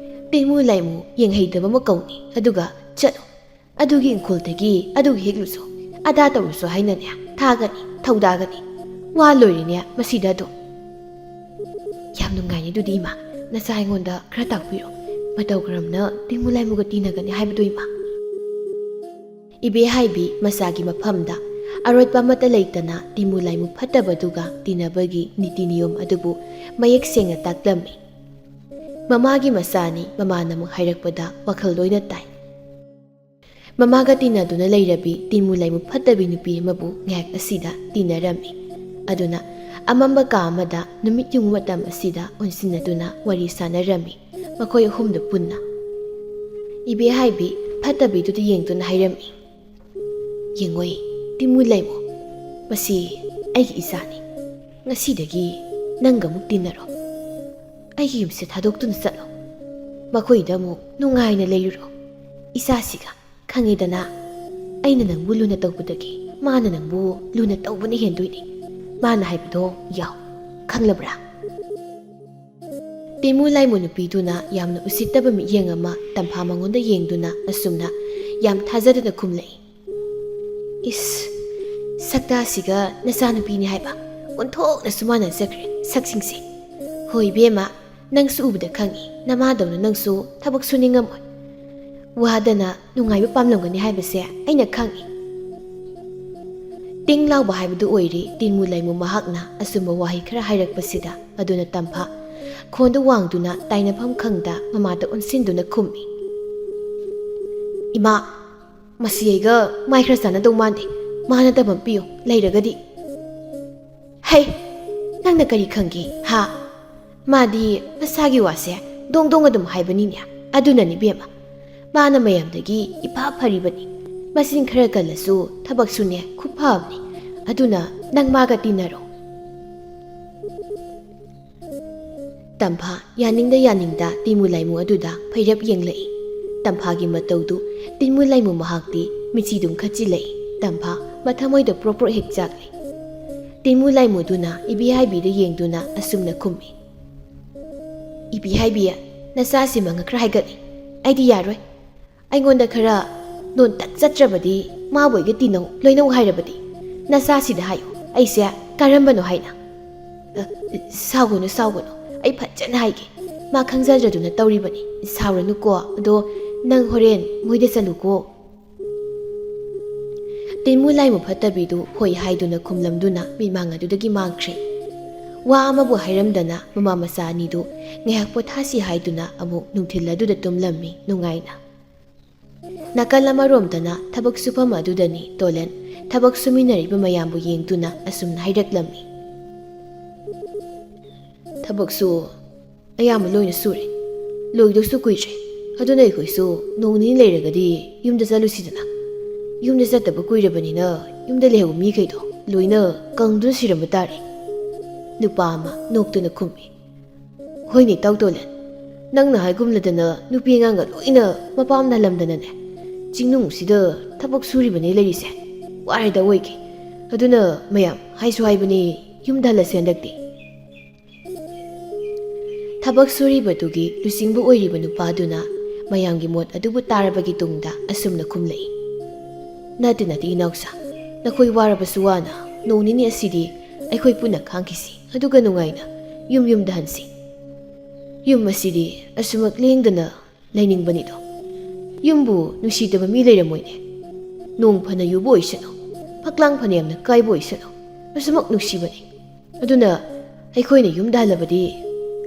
ꯇꯤꯟꯃꯨ ꯂꯥꯏꯃꯨ ꯌꯦꯡꯍꯩꯗꯕ ꯃꯀꯧꯅꯤ꯫ ꯑꯗꯨꯒ ꯆꯠꯂꯣ, ꯑꯗꯨꯒꯤ ꯏꯪꯈꯣꯜꯗꯒꯤ ꯑꯗꯨ ꯍꯦꯛꯂꯨꯁꯨ, ꯑꯗꯥ ꯇꯧꯔꯨꯁꯨ ꯍꯥꯏꯅꯅꯦ ꯊꯥꯒꯅꯤ, ꯊꯧꯗꯥꯒꯅꯤ꯫ ꯋꯥ ꯂꯣꯏꯔꯤꯅꯦ ꯃꯁꯤꯗ ꯑꯗꯨꯝ." "ꯌꯥꯝ ꯅꯨꯡꯉꯥꯏꯅꯦ ꯑꯗꯨꯗꯤ ꯏꯃꯥ꯫ ꯅꯆꯥ ꯑꯩꯉꯣꯟꯗ ꯈꯔ ꯇꯥꯛꯄꯤꯔꯣ, ꯃꯇꯧ ꯀꯔꯝꯅ ꯇꯤꯟꯃꯨ ꯂꯥꯏꯃꯨꯒ ꯇꯤꯟꯅꯒꯅꯤ ꯍꯥꯏꯕꯗꯣ ꯏꯃꯥ." ꯏꯕꯦꯍꯥꯏꯕꯤ ꯃꯆꯥꯒꯤ ꯃꯐꯝꯗ ꯑꯔꯣꯠꯄ ꯑꯃꯠꯇ ꯂꯩꯇꯅ ꯇꯤꯟꯃꯨ ꯂꯥꯏꯃꯨ ꯐꯠꯇꯕꯗꯨꯒ ꯇꯤꯟꯅꯕꯒꯤ ꯅꯤꯇꯤ ꯅꯤꯌꯣꯝ ꯑꯗꯨꯕꯨ ꯃꯌꯦꯛ ꯁꯦꯡꯅ ꯇꯥꯛꯂꯝꯃꯤ꯫ ꯃꯃꯥꯒꯤ ꯃꯆꯥꯅꯤ, ꯃꯃꯥꯅ ꯑꯃꯨꯛ ꯍꯥꯏꯔꯛꯄꯗ ꯋꯥꯈꯜ ꯂꯣꯏꯅ ꯇꯥꯏ꯫ ꯃꯃꯥꯒ ꯇꯤꯟꯅꯗꯨꯅ ꯂꯩꯔꯕꯤ ꯇꯤꯟꯃꯨ ꯂꯥꯏꯃꯨ ꯐꯠꯇꯕꯤ ꯅꯨꯄꯤ ꯑꯃꯕꯨ ꯉꯥꯏꯍꯥꯛ ꯑꯁꯤꯗ ꯇꯤꯟꯅꯔꯝꯃꯤ꯫ ꯑꯗꯨꯅ ꯑꯃꯝꯕ ꯀꯥ ꯑꯃꯗ ꯅꯨꯃꯤꯠ ꯌꯨꯡꯕ ꯃꯇꯝ ꯑꯁꯤꯗ ꯑꯣꯟꯁꯤꯟꯅꯗꯨꯅ ꯋꯥꯔꯤ ꯁꯥꯟꯅꯔꯝꯃꯤ ꯃꯈꯣꯏ ꯑꯍꯨꯝꯗꯨ ꯄꯨꯟꯅ꯫ ꯏꯕꯦꯍꯥꯏꯕꯤ ꯐꯠꯇꯕꯤꯗꯨꯗ ꯌꯦꯡꯗꯨꯅ ꯍꯥꯏꯔꯝꯃꯤ, "ꯌꯦꯡꯉꯣꯏ ꯇꯤꯟꯃꯨ ꯂꯥꯏꯃꯨ, ꯃꯁꯤ ꯑꯩꯒꯤ ꯏꯆꯥꯅꯤ꯫ ꯉꯁꯤꯗꯒꯤ ꯅꯪꯒ ꯑꯃꯨꯛ ꯇꯤꯟꯅꯔꯣ꯫ ꯑꯩꯒꯤ ꯌꯨꯝꯁꯦ ꯊꯥꯗꯣꯛꯇꯨꯅ ꯆꯠꯂꯣ꯫ ꯃꯈꯣꯏꯗ ꯑꯃꯨꯛ ꯅꯨꯡꯉꯥꯏꯅ ꯂꯩꯔꯨꯔꯣ꯫ ꯏꯆꯥꯁꯤꯒ ꯈꯪꯉꯤꯗꯅ, ꯑꯩꯅ ꯅꯪꯕꯨ ꯂꯨꯅ ꯇꯧꯕꯗꯒꯤ ꯃꯥꯅ ꯅꯪꯕꯨ ꯂꯨꯅ ꯇꯧꯕꯅ ꯍꯦꯟꯗꯣꯏꯅꯤ꯫ ꯃꯥꯅ ꯍꯥꯏꯕꯗꯣ ꯌꯥꯎ, ꯈꯪꯂꯕ꯭ꯔꯥ?" ꯇꯤꯟꯃꯨ ꯂꯥꯏꯃꯨ ꯅꯨꯄꯤꯗꯨꯅ ꯌꯥꯝꯅ ꯎꯁꯤꯠꯇꯕ ꯃꯤꯠꯌꯦꯡ ꯑꯃ ꯇꯝꯐꯥ ꯃꯉꯣꯟꯗ ꯌꯦꯡꯗꯨꯅ ꯑꯁꯨꯝꯅ ꯌꯥꯝ ꯊꯥꯖꯗꯅ ꯈꯨꯝꯂꯛꯏ, "ꯏꯁ, ꯁꯛꯇꯥꯁꯤꯒ ꯅꯆꯥꯅꯨꯄꯤꯅꯤ ꯍꯥꯏꯕ ꯑꯣꯟꯊꯣꯛꯅꯁꯨ ꯃꯥꯟꯅꯖꯈ꯭ꯔꯦ ꯁꯛꯁꯤꯡꯁꯦ꯫ ꯍꯣꯏ ꯏꯕꯦꯝꯃ, ꯅꯪꯁꯨ ꯎꯕꯗ ꯈꯪꯉꯤ, ꯅꯃꯥꯗꯧꯅ ꯅꯪꯁꯨ ꯊꯕꯛ ꯁꯨꯅꯤꯡꯉꯝꯃꯣꯏ꯫ ꯋꯥꯗꯅ ꯅꯨꯡꯉꯥꯏꯕ ꯄꯥꯝꯂꯝꯒꯅꯤ ꯍꯥꯏꯕꯁꯦ ꯑꯩꯅ ꯈꯪꯉꯤ." ꯇꯤꯡ ꯂꯥꯎꯕ ꯍꯥꯏꯕꯗꯨ ꯑꯣꯏꯔꯤ ꯇꯤꯟꯃꯨ ꯂꯥꯏꯃꯨ ꯃꯍꯥꯛꯅ ꯑꯆꯨꯝꯕ ꯋꯥꯍꯩ ꯈꯔ ꯍꯥꯏꯔꯛꯄꯁꯤꯗ꯫ ꯑꯗꯨꯅ ꯇꯝꯐꯥ ꯈꯣꯟꯗ ꯋꯥꯡꯗꯨꯅ ꯇꯥꯏꯅꯐꯝ ꯈꯪꯗ ꯃꯃꯥꯗ ꯑꯣꯟꯁꯤꯟꯗꯨꯅ ꯈꯨꯝꯃꯤ, "ꯏꯃꯥ, ꯃꯁꯤ ꯑꯩꯒ ꯃꯥꯏ ꯈꯔ ꯆꯥꯟꯅꯗꯧ ꯃꯥꯟꯗꯦ꯫ ꯃꯥꯅ ꯇꯝꯃꯛꯄꯤꯌꯨ ꯂꯩꯔꯒꯗꯤ." "ꯍꯩ, ꯅꯪꯅ ꯀꯔꯤ ꯈꯪꯒꯦ ꯍꯥ? ꯃꯥꯗꯤ ꯃꯁꯥꯒꯤ ꯋꯥꯁꯦ ꯗꯣꯡ ꯗꯣꯡ ꯑꯗꯨꯝ ꯍꯥꯏꯕꯅꯤꯅꯦ꯫ ꯑꯗꯨꯅꯅꯤ ꯕꯦꯝꯃ, ꯃꯥꯅ ꯃꯌꯥꯝꯗꯒꯤ ꯏꯐ ꯐꯔꯤꯕꯅꯤ꯫ ꯃꯆꯤꯟ ꯈꯔ ꯀꯜꯂꯁꯨ ꯊꯕꯛꯁꯨꯅꯦ ꯈꯨꯐ ꯑꯃꯅꯤ꯫ ꯑꯗꯨꯅ ꯅꯪ ꯃꯥꯒ ꯇꯤꯟꯅꯔꯣ." ꯇꯝꯐꯥ ꯌꯥꯅꯤꯡꯗ ꯌꯥꯅꯤꯡꯗ ꯇꯤꯟꯃꯨ ꯂꯥꯏꯃꯨ ꯑꯗꯨꯗ ꯐꯩꯔꯞ ꯌꯦꯡꯂꯛꯏ꯫ ꯇꯝꯐꯥꯒꯤ ꯃꯇꯧꯗꯨ ꯇꯤꯟꯃꯨ ꯂꯥꯏꯃꯨ ꯃꯍꯥꯛꯇꯤ ꯃꯤꯆꯤꯗꯨꯝ ꯈꯠꯆꯤꯜꯂꯛꯏ꯫ ꯇꯝꯐꯥ ꯃꯊꯃꯣꯏꯗ ꯄ꯭ꯔꯣꯛ ꯄ꯭ꯔꯣꯛ ꯍꯦꯛ ꯆꯥꯛꯂꯤ꯫ ꯇꯤꯟꯃꯨ ꯂꯥꯏꯃꯨꯗꯨꯅ ꯏꯕꯤꯍꯥꯏꯕꯤꯗ ꯌꯦꯡꯗꯨꯅ ꯑꯁꯨꯝꯅ ꯈꯨꯝꯃꯤ꯫ ꯏꯕꯤꯍꯥꯏꯕꯤ, ꯅꯆꯥꯁꯤ ꯃꯉꯛ ꯈꯔ ꯍꯥꯏꯒꯠꯂꯤ꯫ ꯑꯩꯗꯤ ꯌꯥꯔꯣꯏ꯫ ꯑꯩꯉꯣꯟꯗ ꯈꯔ ꯅꯣꯟꯇꯛ ꯆꯠꯇ꯭ꯔꯕꯗꯤ ꯃꯥꯕꯨ ꯑꯩꯒ ꯇꯤꯟꯅꯧ ꯂꯣꯏꯅꯧ ꯍꯥꯏꯔꯕꯗꯤ ꯅꯆꯥꯁꯤꯗ ꯍꯥꯏꯌꯨ ꯑꯩꯁꯦ ꯀꯔꯝꯕꯅꯣ ꯍꯥꯏꯅ꯫ ꯁꯥꯎꯒꯅꯨ ꯁꯥꯎꯒꯅꯨ, ꯑꯩ ꯐꯖꯅ ꯍꯥꯏꯒꯦ꯫ ꯃꯥ ꯈꯪꯖꯗ꯭ꯔꯗꯨꯅ ꯇꯧꯔꯤꯕꯅꯤ, ꯁꯥꯎꯔꯅꯨꯀꯣ꯫ ꯑꯗꯣ ꯅꯪ ꯍꯣꯔꯦꯟ ꯃꯣꯏꯗ ꯆꯠꯂꯨꯀꯣ꯫ ꯇꯤꯟꯃꯨ ꯂꯥꯏꯃꯨ ꯐꯠꯇꯕꯤꯗꯨ ꯍꯣꯏ ꯍꯥꯏꯗꯨꯅ ꯈꯨꯝꯂꯝꯗꯨꯅ ꯃꯤꯠꯃꯥꯡ ꯑꯗꯨꯗꯒꯤ ꯃꯥꯡꯈ꯭ꯔꯦ꯫ ꯋꯥ ꯑꯃꯕꯨ ꯍꯥꯏꯔꯝꯗꯅ ꯃꯃꯥ ꯃꯆꯥ ꯑꯅꯤꯗꯨ ꯉꯥꯏꯍꯥꯛ ꯄꯣꯊꯥꯁꯤ ꯍꯥꯏꯗꯨꯅ ꯑꯃꯨꯛ ꯅꯨꯡꯊꯤꯜ ꯑꯗꯨꯗ ꯇꯨꯝꯂꯝꯃꯤ ꯅꯨꯡꯉꯥꯏꯅ꯫ ꯅꯥꯀꯜ ꯑꯃꯔꯣꯝꯗꯅ ꯊꯕꯛ ꯁꯨꯐꯝ ꯑꯗꯨꯗꯅꯤ ꯇꯣꯂꯦꯟ ꯊꯕꯛ ꯁꯨꯃꯤꯟꯅꯔꯤꯕ ꯃꯌꯥꯝꯕꯨ ꯌꯦꯡꯗꯨꯅ ꯑꯁꯨꯝꯅ ꯍꯥꯏꯔꯛꯂꯝꯃꯤ꯫ ꯊꯕꯛꯁꯨ ꯑꯌꯥꯝꯕ ꯂꯣꯏꯅ ꯁꯨꯔꯦ, ꯂꯣꯏꯗꯧꯁꯨ ꯀꯨꯏꯗ꯭ꯔꯦ꯫ ꯑꯗꯨꯅ ꯑꯩꯈꯣꯏꯁꯨ ꯅꯣꯡ ꯅꯤꯅꯤ ꯂꯩꯔꯒꯗꯤ ꯌꯨꯝꯗ ꯆꯠꯂꯨꯁꯤꯗꯅ꯫ ꯌꯨꯝꯗ ꯆꯠꯇꯕ ꯀꯨꯏꯔꯕꯅꯤꯅ ꯌꯨꯝꯗ ꯂꯩꯍꯧꯕ ꯃꯤꯈꯩꯗꯣ ꯂꯣꯏꯅ ꯀꯪꯗꯨꯅ ꯁꯤꯔꯝꯕ ꯇꯥꯔꯦ꯫ ꯅꯨꯄꯥ ꯑꯃ ꯅꯣꯛꯇꯨꯅ ꯈꯨꯝꯃꯤ꯫ ꯍꯣꯏꯅꯦ ꯇꯥꯎ ꯇꯣꯂꯦꯟ, ꯅꯪꯅ ꯍꯥꯏꯒꯨꯝꯂꯗꯅ ꯅꯨꯄꯤ ꯑꯉꯥꯡꯒ ꯂꯣꯏꯅ ꯃꯄꯥꯝꯗ ꯍꯜꯂꯝꯗꯅꯅꯦ ꯆꯤꯡꯅꯨꯡꯁꯤꯗ ꯊꯕꯛ ꯁꯨꯔꯤꯕꯅꯦ ꯂꯩꯔꯤꯁꯦ꯫ ꯋꯥꯔꯦꯗ ꯑꯣꯏꯒꯦ꯫ ꯑꯗꯨꯅ ꯃꯌꯥꯝ ꯍꯥꯏꯁꯨ ꯍꯥꯏꯕꯅꯤ ꯌꯨꯝꯗ ꯍꯜꯂꯁꯦ ꯍꯟꯗꯛꯇꯤ꯫ ꯊꯕꯛ ꯁꯨꯔꯤꯕꯗꯨꯒꯤ ꯂꯨꯆꯤꯡꯕ ꯑꯣꯏꯔꯤꯕ ꯅꯨꯄꯥꯗꯨꯅ ꯃꯌꯥꯝꯒꯤ ꯃꯣꯠ ꯑꯗꯨꯕꯨ ꯇꯥꯔꯕꯒꯤ ꯇꯨꯡꯗ ꯑꯁꯨꯝꯅ ꯈꯨꯝꯂꯛꯏ꯫ ꯅꯠꯇꯦ ꯏꯅꯥꯎꯆꯥ, ꯅꯈꯣꯏ ꯋꯥꯔꯕꯁꯨ ꯋꯥꯅ ꯅꯣꯡ ꯅꯤꯅꯤ ꯑꯁꯤꯗꯤ ꯑꯩꯈꯣꯏ ꯄꯨꯟꯅ ꯈꯥꯡꯈꯤꯁꯤ, ꯑꯗꯨꯒ ꯅꯨꯡꯉꯥꯏꯅ ꯌꯨꯝꯗ ꯍꯟꯁꯤ꯫ ꯌꯨꯝ ꯑꯁꯤꯗꯤ ꯑꯁꯨꯃꯛ ꯂꯦꯡꯗꯅ ꯂꯩꯅꯤꯡꯕꯅꯤꯗꯣ꯫ ꯌꯨꯝꯕꯨ ꯅꯨꯡꯁꯤꯗꯕ ꯃꯤ ꯂꯩꯔꯝꯃꯣꯏꯅꯦ꯫ ꯅꯣꯡ ꯐꯅ ꯌꯨꯕ ꯑꯣꯏꯁꯅꯨ, ꯐꯛꯂꯥꯡ ꯐꯅ ꯌꯥꯝꯅ ꯀꯥꯏꯕ ꯑꯣꯏꯁꯅꯨ, ꯑꯁꯨꯃꯛ ꯅꯨꯡꯁꯤꯕꯅꯤ꯫ ꯑꯗꯨꯅ ꯑꯩꯈꯣꯏꯅ ꯌꯨꯝꯗ ꯍꯜꯂꯕꯗꯤ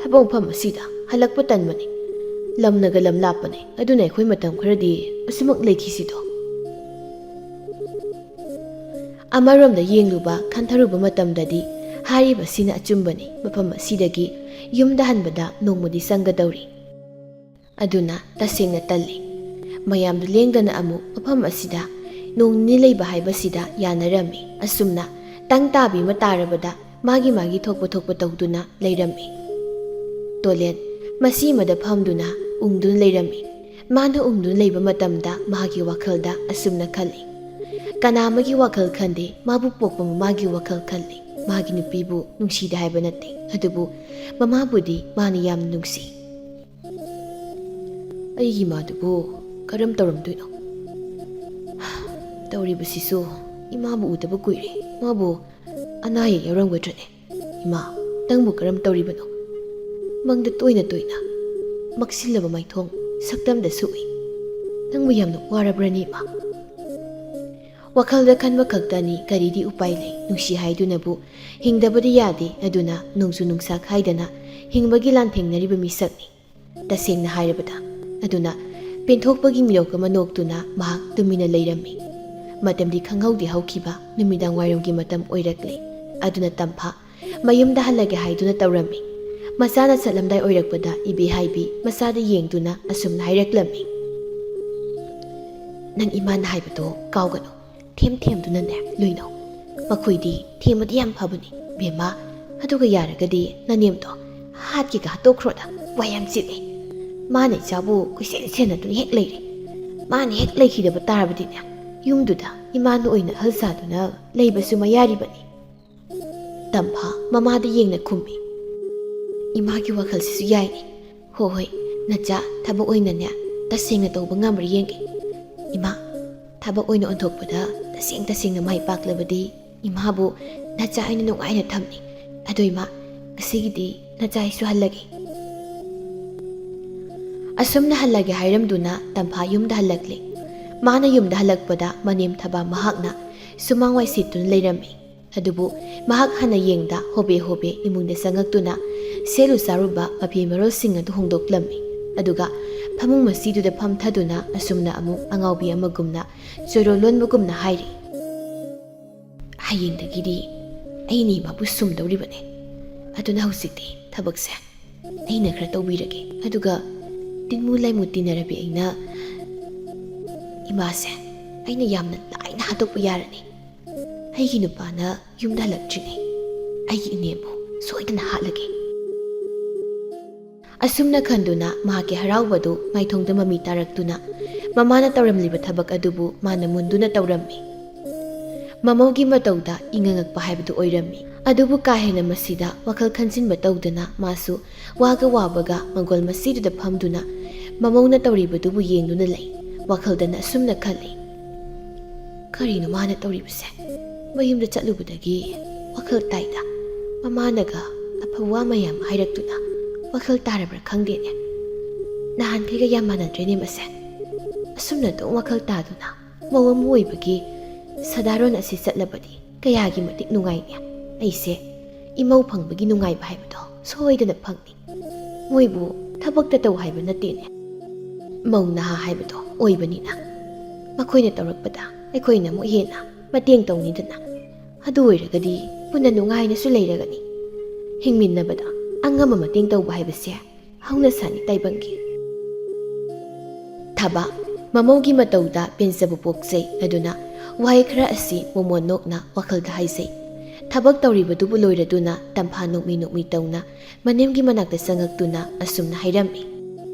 ꯊꯕꯛ ꯃꯐꯝ ꯑꯁꯤꯗ ꯍꯜꯂꯛꯄ ꯇꯟꯕꯅꯤ꯫ ꯂꯝꯅꯒ ꯂꯝ ꯂꯥꯞꯄꯅꯤ꯫ ꯑꯗꯨꯅ ꯑꯩꯈꯣꯏ ꯃꯇꯝ ꯈꯔꯗꯤ ꯑꯁꯨꯃꯛ ꯂꯩꯈꯤꯁꯤꯗꯣ꯫ ꯑꯃꯔꯣꯝꯗ ꯌꯦꯡꯂꯨꯕ ꯈꯟꯊꯔꯨꯕ ꯃꯇꯝꯗꯗꯤ ꯍꯥꯏꯔꯤꯕꯁꯤꯅ ꯑꯆꯨꯝꯕꯅꯤ꯫ ꯃꯐꯝ ꯑꯁꯤꯗꯒꯤ ꯌꯨꯝꯗ ꯍꯟꯕꯗ ꯅꯣꯡꯃꯗꯤ ꯆꯪꯒꯗꯧꯔꯤ꯫ ꯑꯗꯨꯅ ꯇꯁꯦꯡꯅ ꯇꯜꯂꯤ꯫ ꯃꯌꯥꯝꯗꯨ ꯂꯦꯡꯗꯅ ꯑꯃꯨꯛ ꯃꯐꯝ ꯑꯁꯤꯗ ꯅꯣꯡ ꯅꯤꯅꯤ ꯂꯩꯕ ꯍꯥꯏꯕꯁꯤꯗ ꯌꯥꯅꯔꯝꯃꯤ꯫ ꯑꯁꯨꯝꯅ ꯇꯪ ꯇꯥꯕꯤ ꯑꯃ ꯇꯥꯔꯕꯗ ꯃꯥꯒꯤ ꯊꯣꯛꯄ ꯇꯧꯗꯨꯅ ꯂꯩꯔꯝꯃꯤ꯫ ꯇꯣꯂꯦꯟ ꯃꯁꯤ ꯑꯃꯗ ꯐꯝꯗꯨꯅ ꯎꯪꯗꯨꯅ ꯂꯩꯔꯝꯃꯤ꯫ ꯃꯥꯅ ꯎꯪꯗꯨꯅ ꯂꯩꯕ ꯃꯇꯝꯗ ꯃꯥꯒꯤ ꯋꯥꯈꯜꯗ ꯑꯁꯨꯝꯅ ꯈꯜꯂꯤ꯫ ꯀꯅꯥ ꯑꯃꯒꯤ ꯋꯥꯈꯜ ꯈꯟꯗꯦ, ꯃꯥꯕꯨ ꯄꯣꯛꯄ ꯃꯃꯥꯒꯤ ꯋꯥꯈꯜ ꯈꯜꯂꯤ꯫ ꯃꯥꯒꯤ ꯅꯨꯄꯤꯕꯨ ꯅꯨꯡꯁꯤꯗꯦ ꯍꯥꯏꯕ ꯅꯠꯇꯦ, ꯑꯗꯨꯕꯨ ꯃꯃꯥꯕꯨꯗꯤ ꯃꯥꯅ ꯌꯥꯝꯅ ꯅꯨꯡꯁꯤ꯫ ꯑꯩꯒꯤ ꯏꯃꯥꯗꯨꯕꯨ ꯀꯔꯝ ꯇꯧꯔꯝꯗꯣꯏꯅꯣ? ꯇꯧꯔꯤꯕꯁꯤꯁꯨ ꯏꯃꯥꯕꯨ ꯎꯗꯕ ꯀꯨꯏꯔꯦ, ꯃꯥꯕꯨ ꯑꯅꯥ ꯑꯌꯦꯛ ꯌꯥꯎꯔꯝꯒꯗ꯭ꯔꯅꯦ? ꯏꯃꯥ, ꯅꯪꯕꯨ ꯀꯔꯝ ꯇꯧꯔꯤꯕꯅꯣ? ꯃꯪꯗ ꯇꯣꯏꯅ ꯃꯛꯁꯤꯜꯂꯕ ꯃꯥꯏꯊꯣꯡ ꯁꯛꯇꯝꯗꯁꯨ ꯎꯏ꯫ ꯅꯪꯕꯨ ꯌꯥꯝꯅ ꯋꯥꯔꯕ꯭ꯔꯅꯤ ꯏꯃꯥ? ꯋꯥꯈꯜꯗ ꯈꯟꯕ ꯈꯛꯇꯅꯤ, ꯀꯔꯤꯗꯤ ꯎꯄꯥꯏ ꯂꯩ? ꯅꯨꯡꯁꯤ ꯍꯥꯏꯗꯨꯅꯕꯨ ꯍꯤꯡꯗꯕꯗꯤ ꯌꯥꯗꯦ꯫ ꯑꯗꯨꯅ ꯅꯣꯡꯖꯨ ꯅꯨꯡꯁꯥ ꯈꯥꯏꯗꯅ ꯍꯤꯡꯕꯒꯤ ꯂꯥꯟꯊꯦꯡꯅꯔꯤꯕ ꯃꯤꯁꯛꯅꯤ ꯇꯁꯦꯡꯅ ꯍꯥꯏꯔꯕꯗ꯫ ꯑꯗꯨꯅ ꯄꯦꯟꯊꯣꯛꯄꯒꯤ ꯃꯤꯅꯣꯛ ꯑꯃ ꯅꯣꯛꯇꯨꯅ ꯃꯍꯥꯛ ꯇꯨꯃꯤꯟꯅ ꯂꯩꯔꯝꯃꯤ꯫ ꯃꯇꯝꯗꯤ ꯈꯪꯍꯧꯗꯦ ꯍꯧꯈꯤꯕ ꯅꯨꯃꯤꯗꯥꯡ ꯋꯥꯏꯔꯝꯒꯤ ꯃꯇꯝ ꯑꯣꯏꯔꯛꯂꯦ꯫ ꯑꯗꯨꯅ ꯇꯝꯐꯥ ꯃꯌꯨꯝꯗ ꯍꯜꯂꯒꯦ ꯍꯥꯏꯗꯨꯅ ꯇꯧꯔꯝꯃꯤ꯫ ꯃꯆꯥꯅ ꯆꯠꯂꯝꯗꯥꯏ ꯑꯣꯏꯔꯛꯄꯗ ꯏꯕꯦꯍꯥꯏꯕꯤ ꯃꯆꯥꯗ ꯌꯦꯡꯗꯨꯅ ꯑꯁꯨꯝꯅ ꯍꯥꯏꯔꯛꯂꯝꯃꯤ꯫ ꯅꯪ ꯏꯃꯥꯅ ꯍꯥꯏꯕꯗꯣ ꯀꯥꯎꯒꯅꯨ, ꯊꯦꯝꯗꯨꯅꯅꯦ ꯂꯣꯏꯅꯧ꯫ ꯃꯈꯣꯏꯗꯤ ꯊꯦꯝꯕꯗꯤ ꯌꯥꯝ ꯐꯕꯅꯤ ꯕꯦꯝꯃ꯫ ꯑꯗꯨꯒ ꯌꯥꯔꯒꯗꯤ ꯅꯅꯦꯝꯗꯣ ꯍꯥꯠꯀꯦꯒ ꯍꯥꯠꯇꯣꯛꯈ꯭ꯔꯣꯗ, ꯋꯥ ꯌꯥꯝ ꯆꯤꯜꯂꯤ꯫ ꯃꯥꯅ ꯏꯆꯥꯕꯨ ꯀꯣꯏꯁꯦꯟ ꯁꯦꯟꯅꯗꯨꯅ ꯍꯦꯛ ꯂꯩꯔꯦ꯫ ꯃꯥꯅ ꯍꯦꯛ ꯂꯩꯈꯤꯗꯕ ꯇꯥꯔꯕꯗꯤꯅꯦ ꯌꯨꯝꯗꯨꯗ ꯏꯃꯥꯅ ꯑꯣꯏꯅ ꯑꯍꯜ ꯁꯥꯗꯨꯅ ꯂꯩꯕꯁꯨ ꯃꯌꯥꯔꯤꯕꯅꯤ꯫ ꯇꯝꯐꯥ ꯃꯃꯥꯗ ꯌꯦꯡꯅ ꯈꯨꯝꯃꯤ꯫ ꯏꯃꯥꯒꯤ ꯋꯥꯈꯜꯁꯤꯁꯨ ꯌꯥꯏꯅꯤ꯫ ꯍꯣꯏ, ꯅꯆꯥ ꯊꯕꯛ ꯑꯣꯏꯅꯅꯦ ꯇꯁꯦꯡꯅ ꯇꯧꯕ ꯉꯝꯕ꯭ꯔꯥ ꯌꯦꯡꯒꯦ꯫ ꯏꯃꯥ, ꯊꯕꯛ ꯑꯣꯏꯅ ꯑꯣꯟꯊꯣꯛꯄꯗ ꯇꯁꯦꯡꯅ ꯃꯥꯏ ꯄꯥꯛꯂꯕꯗꯤ ꯏꯃꯥꯕꯨ ꯅꯆꯥ ꯑꯩꯅ ꯅꯨꯡꯉꯥꯏꯅ ꯊꯝꯅꯤ꯫ ꯑꯗꯣ ꯏꯃꯥ, ꯉꯁꯤꯒꯤꯗꯤ ꯅꯆꯥ ꯑꯩꯁꯨ ꯍꯜꯂꯒꯦ꯫ ꯑꯁꯨꯝꯅ ꯍꯜꯂꯒꯦ ꯍꯥꯏꯔꯝꯗꯨꯅ ꯇꯝꯐꯥ ꯌꯨꯝꯗ ꯍꯜꯂꯛꯂꯤ꯫ ꯃꯥꯅ ꯌꯨꯝꯗ ꯍꯜꯂꯛꯄꯗ ꯃꯅꯦꯝꯊꯕ ꯃꯍꯥꯛꯅ ꯁꯨꯃꯥꯡꯋꯥꯏ ꯁꯤꯠꯇꯨꯅ ꯂꯩꯔꯝꯃꯤ꯫ ꯑꯗꯨꯕꯨ ꯃꯍꯥꯛ ꯍꯟꯅ ꯌꯦꯡꯗ ꯍꯣꯕꯦ ꯏꯃꯨꯡꯗ ꯆꯪꯉꯛꯇꯨꯅ ꯁꯦꯠꯂꯨ ꯆꯥꯔꯨꯕ ꯃꯐꯤ ꯃꯔꯣꯜꯁꯤꯡ ꯑꯗꯨ ꯍꯣꯡꯗꯣꯛꯂꯝꯃꯤ꯫ ꯑꯗꯨꯒ ꯐꯃꯨꯡ ꯃꯁꯤꯗꯨꯗ ꯐꯝꯊꯗꯨꯅ ꯑꯁꯨꯝꯅ ꯑꯃꯨꯛ ꯑꯉꯥꯎꯕꯤ ꯑꯃꯒꯨꯝꯅ ꯆꯣꯏꯔꯣꯜ ꯂꯣꯟꯕꯒꯨꯝꯅ ꯍꯥꯏꯔꯤ꯫ ꯍꯌꯦꯡꯗꯒꯤꯗꯤ ꯑꯩꯅ ꯏꯃꯥꯕꯨ ꯁꯨꯝꯗꯧꯔꯤꯕꯅꯦ꯫ ꯑꯗꯨꯅ ꯍꯧꯖꯤꯛꯇꯤ ꯊꯕꯛꯁꯦ ꯑꯩꯅ ꯈꯔ ꯇꯧꯕꯤꯔꯒꯦ꯫ ꯑꯗꯨꯒ ꯇꯤꯟꯃꯨ ꯂꯥꯏꯃꯨ ꯇꯤꯟꯅꯔꯕꯤ ꯏꯃꯥꯁꯦ ꯑꯩꯅ ꯌꯥꯝꯅ ꯂꯥꯏꯅ ꯍꯥꯠꯇꯣꯛꯄ ꯌꯥꯔꯅꯤ꯫ ꯑꯩꯒꯤ ꯅꯨꯄꯥꯅ ꯌꯨꯝꯗ ꯍꯜꯂꯛꯇ꯭ꯔꯤꯉꯩ ꯑꯩꯒꯤ ꯏꯅꯦꯕꯨ ꯁꯣꯏꯗꯅ ꯍꯥꯠꯂꯒꯦ꯫ ꯑꯁꯨꯝꯅ ꯈꯟꯗꯨꯅ ꯃꯍꯥꯛꯀꯤ ꯍꯔꯥꯎꯕꯗꯨ ꯃꯥꯏꯊꯣꯡꯗ ꯃꯃꯤ ꯇꯥꯔꯛꯇꯨꯅ ꯃꯃꯥꯅ ꯇꯧꯔꯝꯂꯤꯕ ꯊꯕꯛ ꯑꯗꯨꯕꯨ ꯃꯥꯅ ꯃꯨꯟꯗꯨꯅ ꯇꯧꯔꯝꯃꯤ꯫ ꯃꯃꯧꯒꯤ ꯃꯇꯧꯗ ꯏꯉꯉꯛꯄ ꯍꯥꯏꯕꯗꯨ ꯑꯣꯏꯔꯝꯃꯤ꯫ ꯑꯗꯨꯕꯨ ꯀꯥ ꯍꯦꯟꯅ ꯃꯁꯤꯗ ꯋꯥꯈꯜ ꯈꯟꯖꯤꯟꯕ ꯇꯧꯗꯅ ꯃꯥꯁꯨ ꯋꯥꯒ ꯋꯥꯕꯒ ꯃꯪꯒꯣꯜ ꯃꯁꯤꯗꯨꯗ ꯐꯝꯗꯨꯅ ꯃꯃꯧꯅ ꯇꯧꯔꯤꯕꯗꯨꯕꯨ ꯌꯦꯡꯗꯨꯅ ꯂꯩ꯫ ꯋꯥꯈꯜꯗꯅ ꯑꯁꯨꯝꯅ ꯈꯜꯂꯤ, ꯀꯔꯤꯅꯣ ꯃꯥꯅ ꯇꯧꯔꯤꯕꯁꯦ? ꯃꯌꯨꯝꯗ ꯆꯠꯂꯨꯕꯗꯒꯤ ꯋꯥꯈꯜ ꯇꯥꯏꯗ ꯃꯃꯥꯅꯒ ꯑꯐꯕ ꯋꯥ ꯃꯌꯥꯝ ꯍꯥꯏꯔꯛꯇꯨꯅ ꯋꯥꯈꯜ ꯇꯥꯔꯕ꯭ꯔꯥ ꯈꯪꯗꯦꯅꯦ꯫ ꯅꯍꯥꯟꯈꯩꯒ ꯌꯥꯝ ꯃꯥꯟꯅꯗ꯭ꯔꯦꯅꯦ ꯃꯁꯦ꯫ ꯑꯁꯨꯝꯅ ꯑꯗꯨꯝ ꯋꯥꯈꯜ ꯇꯥꯗꯨꯅ ꯃꯧ ꯑꯃ ꯑꯣꯏꯕꯒꯤ ꯁꯗꯥꯔꯣꯟ ꯑꯁꯤ ꯆꯠꯂꯕꯗꯤ ꯀꯌꯥꯒꯤ ꯃꯇꯤꯛ ꯅꯨꯡꯉꯥꯏꯅꯦ꯫ ꯑꯩꯁꯦ ꯏꯃꯧ ꯐꯪꯕꯒꯤ ꯅꯨꯡꯉꯥꯏꯕ ꯍꯥꯏꯕꯗꯣ ꯁꯣꯏꯗꯅ ꯐꯪꯅꯤ꯫ ꯃꯣꯏꯕꯨ ꯊꯕꯛꯇ ꯇꯧ ꯍꯥꯏꯕ ꯅꯠꯇꯦꯅꯦ, ꯃꯧ ꯅꯍꯥ ꯍꯥꯏꯕꯗꯣ ꯑꯣꯏꯕꯅꯤꯅ ꯃꯈꯣꯏꯅ ꯇꯧꯔꯛꯄꯗ ꯑꯩꯈꯣꯏꯅ ꯑꯃꯨꯛ ꯍꯦꯟꯅ ꯃꯇꯦꯡ ꯇꯧꯅꯤꯗꯅ꯫ ꯑꯗꯨ ꯑꯣꯏꯔꯒꯗꯤ ꯄꯨꯟꯅ ꯅꯨꯡꯉꯥꯏꯅꯁꯨ ꯂꯩꯔꯒꯅꯤ꯫ ꯍꯤꯡꯃꯤꯟꯅꯕꯗ ꯑꯉꯝꯕ ꯃꯇꯦꯡ ꯇꯧꯕ ꯍꯥꯏꯕꯁꯦ ꯍꯧꯅꯁꯥꯅꯤ ꯇꯥꯏꯕꯪꯒꯤ꯫ ꯊꯕ ꯃꯃꯧꯒꯤ ꯃꯇꯧꯗ ꯄꯦꯟꯖꯕ ꯄꯣꯛꯆꯩ ꯑꯗꯨꯅ ꯋꯥꯍꯩ ꯈꯔ ꯑꯁꯤ ꯃꯣꯃꯣꯟ ꯅꯣꯛꯅ ꯋꯥꯈꯜꯗ ꯍꯥꯏꯖꯩ꯫ ꯊꯕꯛ ꯇꯧꯔꯤꯕꯗꯨꯕꯨ ꯂꯣꯏꯔꯗꯨꯅ ꯇꯝꯐꯥ ꯅꯣꯛꯃꯤ ꯅꯣꯛꯃꯤ ꯇꯧꯅ ꯃꯅꯦꯝꯒꯤ ꯃꯅꯥꯛꯇ ꯆꯪꯉꯛꯇꯨꯅ ꯑꯁꯨꯝꯅ ꯍꯥꯏꯔꯝꯃꯤ,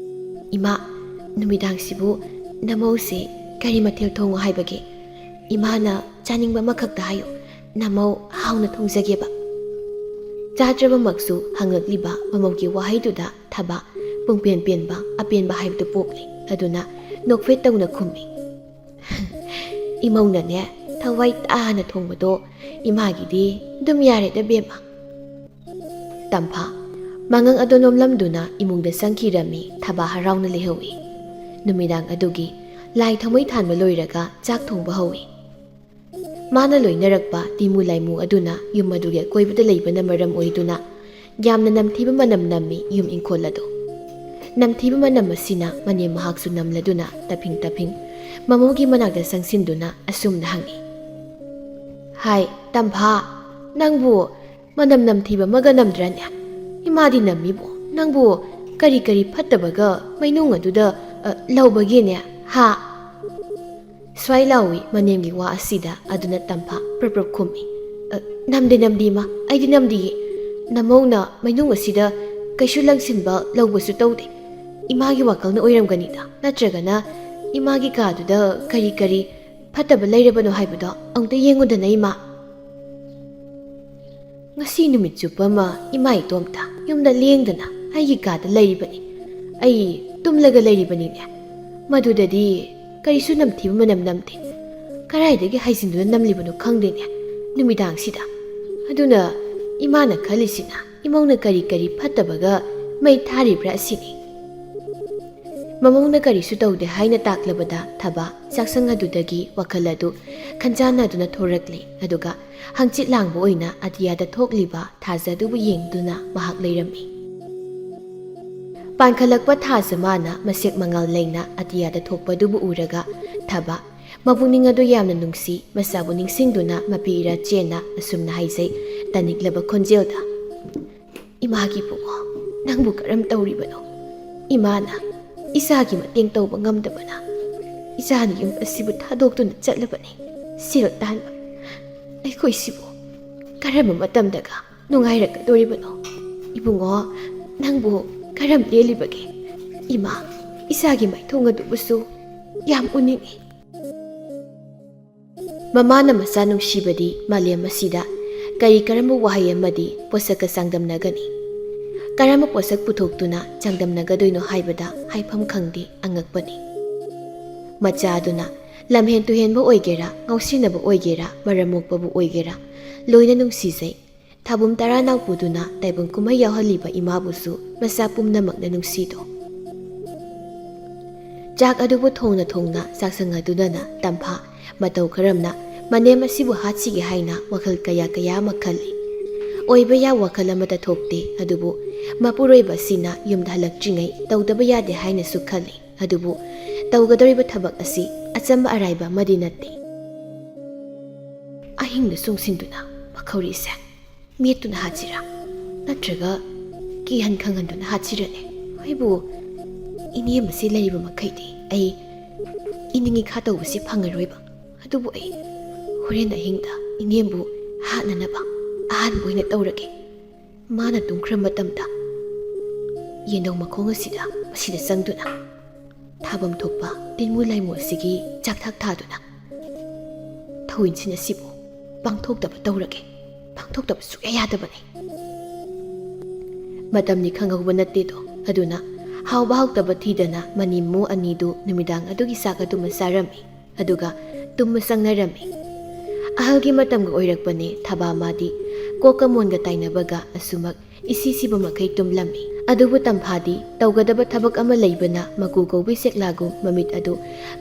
ꯏꯃꯥ, ꯅꯨꯃꯤꯗꯥꯡꯁꯤꯕꯨ ꯅꯃꯧꯁꯦ ꯀꯔꯤ ꯃꯊꯦꯜ ꯊꯣꯡꯉꯣ ꯍꯥꯏꯕꯒꯦ? ꯏꯃꯥꯅ ꯆꯥꯅꯤꯡꯕ ꯑꯃꯈꯛꯇ ꯍꯥꯏꯌꯨ, ꯅꯃꯧ ꯍꯥꯎꯅ ꯊꯣꯡꯖꯒꯦꯕ꯫ ꯆꯥꯗ꯭ꯔꯕꯃꯛꯁꯨ ꯍꯪꯉꯛꯂꯤꯕ ꯃꯃꯧꯒꯤ ꯋꯥꯍꯩꯗꯨꯗ ꯊꯕ ꯄꯨꯡꯄꯦꯟ ꯄꯦꯟꯕ ꯑꯄꯦꯟꯕ ꯍꯥꯏꯕꯗꯨ ꯄꯣꯛꯂꯤ꯫ ꯑꯗꯨꯅ ꯅꯣꯛꯐꯦꯠ ꯇꯧꯅ ꯈꯨꯝꯃꯤ, ꯏꯃꯧꯅꯅꯦ ꯊꯋꯥꯏ ꯇꯥꯅ ꯊꯣꯡꯕꯗꯣ ꯏꯃꯥꯒꯤꯗꯤ ꯑꯗꯨꯝ ꯌꯥꯔꯦꯗ ꯕꯦꯝꯃ꯫ ꯇꯝꯐꯥ ꯃꯉꯪ ꯑꯗꯨ ꯅꯣꯝꯂꯝꯗꯨꯅ ꯏꯃꯨꯡꯗ ꯆꯪꯈꯤꯔꯝꯃꯤ꯫ ꯊꯕ ꯍꯔꯥꯎꯅ ꯂꯩꯍꯧꯏ꯫ ꯅꯨꯃꯤꯗꯥꯡ ꯑꯗꯨꯒꯤ ꯂꯥꯏ ꯊꯥꯎꯃꯩ ꯊꯥꯟꯕ ꯂꯣꯏꯔꯒ ꯆꯥꯛ ꯊꯣꯡꯕ ꯍꯧꯏ꯫ ꯃꯥꯅ ꯂꯣꯏꯅꯔꯛꯄ ꯇꯤꯃꯨ ꯂꯥꯏꯃꯨ ꯑꯗꯨꯅ ꯌꯨꯝ ꯑꯗꯨꯒꯤ ꯑꯀꯣꯏꯕꯗ ꯂꯩꯕꯅ ꯃꯔꯝ ꯑꯣꯏꯗꯨꯅ ꯌꯥꯝꯅ ꯅꯝꯊꯤꯕ ꯃꯅꯝ ꯅꯝꯃꯤ ꯌꯨꯝ ꯏꯪꯈꯣꯜ ꯑꯗꯨ꯫ ꯅꯝꯊꯤꯕ ꯃꯅꯝ ꯑꯁꯤꯅ ꯃꯅꯦꯝ ꯃꯍꯥꯛꯁꯨ ꯅꯝꯂꯗꯨꯅ ꯇꯐꯤꯡ ꯇꯐꯤꯡ ꯃꯃꯧꯒꯤ ꯃꯅꯥꯛꯇ ꯆꯪꯁꯤꯟꯗꯨꯅ ꯑꯁꯨꯝꯅ ꯍꯪꯏ, ꯍꯥꯏ ꯇꯝꯐꯥ, ꯅꯪꯕꯨ ꯃꯅꯝ ꯅꯝꯊꯤꯕ ꯑꯃꯒ ꯅꯝꯗ꯭ꯔꯅꯦ? ꯏꯃꯥꯗꯤ ꯅꯝꯃꯤꯕꯣ, ꯅꯪꯕꯨ ꯀꯔꯤ ꯀꯔꯤ ꯐꯠꯇꯕꯒ ꯃꯩꯅꯨꯡ ꯑꯗꯨꯗ ꯂꯧꯕꯒꯦꯅꯦ ꯍꯥ? ꯁ꯭ꯋꯥꯏ ꯂꯥꯎꯏ ꯃꯅꯦꯝꯒꯤ ꯋꯥ ꯑꯁꯤꯗ꯫ ꯑꯗꯨꯅ ꯇꯝꯐꯥ ꯄ꯭ꯔꯞ ꯄ꯭ꯔꯞ ꯈꯨꯝꯃꯤ, ꯅꯝꯗꯦ ꯅꯝꯗꯦ ꯏꯃꯥ, ꯑꯩꯗꯤ ꯅꯝꯗꯤꯌꯦ꯫ ꯅꯃꯧꯅ ꯃꯩꯅꯨꯡ ꯑꯁꯤꯗ ꯀꯩꯁꯨ ꯂꯪꯁꯤꯟꯕ ꯂꯧꯕꯁꯨ ꯇꯧꯗꯦ꯫ ꯏꯃꯥꯒꯤ ꯋꯥꯈꯜꯅ ꯑꯣꯏꯔꯝꯒꯅꯤꯗ, ꯅꯠꯇ꯭ꯔꯒꯅ ꯏꯃꯥꯒꯤ ꯀꯥꯗꯨꯗ ꯀꯔꯤ ꯀꯔꯤ ꯐꯠꯇꯕ ꯂꯩꯔꯕꯅꯣ ꯍꯥꯏꯕꯗꯣ ꯑꯃꯨꯛꯇ ꯌꯦꯡꯉꯨꯗꯅ ꯏꯃꯥ꯫ ꯉꯁꯤ ꯅꯨꯃꯤꯠ ꯆꯨꯞꯄ ꯑꯃ ꯏꯃꯥ ꯏꯇꯣꯝꯇ ꯌꯨꯝꯗ ꯂꯦꯡꯗꯅ ꯑꯩꯒꯤ ꯀꯥꯗ ꯂꯩꯔꯤꯕꯅꯤ꯫ ꯑꯩ ꯇꯨꯝꯂꯒ ꯂꯩꯔꯤꯕꯅꯤꯅꯦ, ꯃꯗꯨꯗꯗꯤ ꯀꯔꯤꯁꯨ ꯅꯝꯊꯤꯕ ꯃꯅꯝ ꯅꯝꯗꯦ꯫ ꯀꯔꯥꯏꯗꯒꯤ ꯍꯩꯖꯤꯟꯗꯨꯅ ꯅꯝꯂꯤꯕꯅꯣ ꯈꯪꯗꯦꯅꯦ ꯅꯨꯃꯤꯗꯥꯡꯁꯤꯗ꯫ ꯑꯗꯨꯅ ꯏꯃꯥꯅ ꯈꯜꯂꯤꯁꯤꯅ ꯏꯃꯧꯅ ꯀꯔꯤ ꯀꯔꯤ ꯐꯠꯇꯕꯒ ꯃꯩ ꯊꯥꯔꯤꯕ꯭ꯔꯥ ꯑꯁꯤꯅꯤ꯫ ꯃꯃꯧꯅ ꯀꯔꯤꯁꯨ ꯇꯧꯗꯦ ꯍꯥꯏꯅ ꯇꯥꯛꯂꯕꯗ ꯊꯕ ꯆꯥꯛꯁꯪ ꯑꯗꯨꯗꯒꯤ ꯋꯥꯈꯜ ꯑꯗꯨ ꯈꯟꯖꯥꯟꯅꯗꯨꯅ ꯊꯣꯔꯛꯂꯤ꯫ ꯑꯗꯨꯒ ꯍꯪꯆꯤꯠ ꯂꯥꯡꯕ ꯑꯣꯏꯅ ꯑꯇꯤꯌꯥꯗ ꯊꯣꯛꯂꯤꯕ ꯊꯥꯖ ꯑꯗꯨꯕꯨ ꯌꯦꯡꯗꯨꯅ ꯃꯍꯥꯛ ꯂꯩꯔꯝꯃꯤ꯫ ꯄꯥꯟꯈꯠꯂꯛꯄ ꯊꯥꯖ ꯃꯥꯅ ꯃꯁꯦꯛ ꯃꯉꯥꯜ ꯂꯩꯅ ꯑꯇꯤꯌꯥꯗ ꯊꯣꯛꯄꯗꯨꯕꯨ ꯎꯔꯒ ꯊꯕ ꯃꯄꯨꯛꯅꯤꯡ ꯑꯗꯨ ꯌꯥꯝꯅ ꯅꯨꯡꯁꯤ ꯃꯆꯥꯕꯨ ꯅꯤꯡꯁꯤꯡꯗꯨꯅ ꯃꯄꯤ ꯏꯔꯥ ꯆꯦꯟꯅ ꯑꯁꯨꯝꯅ ꯍꯥꯏꯖꯩ ꯇꯅꯤꯛꯂꯕ ꯈꯣꯟꯖꯦꯜꯗ, ꯏꯃꯥꯒꯤ ꯕꯨꯡꯉꯣ, ꯅꯪꯕꯨ ꯀꯔꯝ ꯇꯧꯔꯤꯕꯅꯣ? ꯏꯃꯥꯅ ꯏꯆꯥꯒꯤ ꯃꯇꯦꯡ ꯇꯧꯕ ꯉꯝꯗꯕꯅ ꯏꯆꯥꯅ ꯌꯨꯝ ꯑꯁꯤꯕꯨ ꯊꯥꯗꯣꯛꯇꯨꯅ ꯆꯠꯂꯕꯅꯤ ꯁꯦꯜ ꯇꯥꯟꯕ꯫ ꯑꯩꯈꯣꯏꯁꯤꯕꯨ ꯀꯔꯝꯕ ꯃꯇꯝꯗꯒ ꯅꯨꯡꯉꯥꯏꯔꯛꯀꯗꯣꯔꯤꯕꯅꯣ? ꯏꯕꯨꯡꯉꯣ, ꯅꯪꯕꯨ ꯀꯔꯝ ꯂꯦꯜꯂꯤꯕꯒꯦ? ꯏꯃꯥ, ꯏꯆꯥꯒꯤ ꯃꯥꯏꯊꯣꯡ ꯑꯗꯨꯕꯨꯁꯨ ꯌꯥꯝ ꯎꯅꯤꯡꯏ꯫ ꯃꯃꯥꯅ ꯃꯆꯥ ꯅꯨꯡꯁꯤꯕꯗꯤ ꯃꯥꯂꯦꯝ ꯑꯁꯤꯗ ꯀꯔꯤ ꯀꯔꯝꯕ ꯋꯥꯍꯩ ꯑꯃꯗꯤ ꯄꯣꯠꯁꯛꯀ ꯆꯥꯡꯗꯝꯅꯒꯅꯤ? ꯀꯔꯝꯕ ꯄꯣꯠꯁꯛ ꯄꯨꯊꯣꯛꯇꯨꯅ ꯆꯥꯡꯗꯝꯅꯒꯗꯣꯏꯅꯣ ꯍꯥꯏꯕꯗ ꯍꯥꯏꯐꯝ ꯈꯪꯗꯦ, ꯑꯉꯛꯄꯅꯤ꯫ ꯃꯆꯥ ꯑꯗꯨꯅ ꯂꯝꯍꯦꯟ ꯇꯨꯍꯦꯟꯕ ꯑꯣꯏꯒꯦꯔꯥ, ꯉꯥꯎꯁꯤꯟꯅꯕ ꯑꯣꯏꯒꯦꯔꯥ, ꯃꯔꯝ ꯃꯣꯛꯄꯕꯨ ꯑꯣꯏꯒꯦꯔꯥ, ꯂꯣꯏꯅ ꯅꯨꯡꯁꯤꯖꯩ꯫ ꯊꯥꯕꯨꯝ ꯇꯔꯥ ꯅꯥꯎꯄꯨꯗꯨꯅ ꯇꯥꯏꯕꯪ ꯀꯨꯝꯍꯩ ꯌꯥꯎꯍꯜꯂꯤꯕ ꯏꯃꯥꯕꯨꯁꯨ ꯃꯆꯥ ꯄꯨꯝꯅꯃꯛꯅ ꯅꯨꯡꯁꯤꯗꯣ꯫ ꯆꯥꯛ ꯑꯗꯨꯕꯨ ꯊꯣꯡꯅ ꯊꯣꯡꯅ ꯆꯥꯛꯁꯪ ꯑꯗꯨꯗꯅ ꯇꯝꯐꯥ ꯃꯇꯧ ꯀꯔꯝꯅ ꯃꯅꯦꯝ ꯑꯁꯤꯕꯨ ꯍꯥꯠꯁꯤꯒꯦ ꯍꯥꯏꯅ ꯋꯥꯈꯜ ꯀꯌꯥ ꯀꯌꯥ ꯑꯃ ꯈꯜꯂꯤ꯫ ꯑꯣꯏꯕ ꯌꯥ ꯋꯥꯈꯜ ꯑꯃꯇ ꯊꯣꯛꯇꯦ꯫ ꯑꯗꯨꯕꯨ ꯃꯄꯨꯔꯣꯏꯕ ꯑꯁꯤꯅ ꯌꯨꯝꯗ ꯍꯜꯂꯛꯇ꯭ꯔꯤꯉꯩ ꯇꯧꯗꯕ ꯌꯥꯗꯦ ꯍꯥꯏꯅꯁꯨ ꯈꯜꯂꯤ꯫ ꯑꯗꯨꯕꯨ ꯇꯧꯒꯗꯧꯔꯤꯕ ꯊꯕꯛ ꯑꯁꯤ ꯑꯆꯝꯕ ꯑꯔꯥꯏꯕ ꯑꯃꯗꯤ ꯅꯠꯇꯦ꯫ ꯑꯍꯤꯡꯗ ꯆꯣꯡꯁꯤꯟꯗꯨꯅ ꯃꯈꯧꯔꯤꯁꯦ ꯃꯦꯠꯇꯨꯅ ꯍꯥꯠꯁꯤꯔꯥ, ꯅꯠꯇ꯭ꯔꯒ ꯀꯤꯍꯟ ꯈꯪꯍꯟꯗꯨꯅ ꯍꯥꯠꯁꯤꯔꯅꯦ? ꯑꯩꯕꯨ ꯏꯅꯦꯝ ꯑꯁꯤ ꯂꯩꯔꯤꯕ ꯃꯈꯩꯗꯤ ꯑꯩ ꯏꯅꯤꯡꯏ ꯈꯥ ꯇꯧꯕꯁꯤ ꯐꯪꯉꯔꯣꯏꯕ꯫ ꯑꯗꯨꯕꯨ ꯑꯩ ꯍꯣꯔꯦꯟ ꯑꯍꯤꯡꯗ ꯏꯅꯦꯝꯕꯨ ꯍꯥꯠꯅꯅꯕ ꯑꯍꯥꯟꯕ ꯑꯣꯏꯅ ꯇꯧꯔꯒꯦ꯫ ꯃꯥꯅ ꯇꯨꯝꯈ꯭ꯔ ꯃꯇꯝꯗ ꯌꯦꯟꯗꯧ ꯃꯈꯣꯡ ꯑꯁꯤꯗ ꯃꯁꯤꯗ ꯆꯪꯗꯨꯅ ꯊꯥꯐꯝ ꯊꯣꯛꯄ ꯇꯤꯟꯃꯨ ꯂꯥꯏꯃꯨ ꯑꯁꯤꯒꯤ ꯆꯥꯛꯊꯥꯛ ꯊꯥꯗꯨꯅ ꯊꯧꯏꯟꯁꯤꯅ ꯁꯤꯕꯨ ꯄꯥꯡꯊꯣꯛꯇꯕ ꯇꯧꯔꯒꯦ, ꯄꯥꯡꯊꯣꯛꯇꯕ ꯁꯨꯛꯌꯥ ꯌꯥꯗꯕꯅꯤ꯫ ꯃꯇꯝꯗꯤ ꯈꯪꯍꯧꯕ ꯅꯠꯇꯦꯗꯣ, ꯑꯗꯨꯅ ꯍꯥꯎꯕ ꯍꯥꯎꯇꯕ ꯊꯤꯗꯅ ꯃꯅꯤꯃꯨ ꯑꯅꯤꯗꯨ ꯅꯨꯃꯤꯗꯥꯡ ꯑꯗꯨꯒꯤ ꯆꯥꯛ ꯑꯗꯨꯃ ꯆꯥꯔꯝꯃꯤ, ꯑꯗꯨꯒ ꯇꯨꯝꯕ ꯆꯪꯅꯔꯝꯃꯤ꯫ ꯑꯍꯜꯒꯤ ꯃꯇꯝꯒ ꯑꯣꯏꯔꯛꯄꯅꯦ ꯊꯕꯥꯃꯥꯗꯤ ꯀꯣꯛꯀ ꯃꯣꯟꯒ ꯇꯥꯏꯅꯕꯒ ꯑꯁꯨꯃꯛ ꯏꯁꯤ ꯁꯤꯕ ꯃꯈꯩ ꯇꯨꯝꯂꯝꯃꯤ꯫ ꯑꯗꯨꯕꯨ ꯇꯝꯐꯥꯗꯤ ꯇꯧꯒꯗꯕ ꯊꯕꯛ ꯑꯃ ꯂꯩꯕꯅ ꯃꯀꯨ ꯀꯧꯕꯤ ꯁꯦꯛꯂꯥꯒꯨꯝ ꯃꯃꯤꯠ ꯑꯗꯨ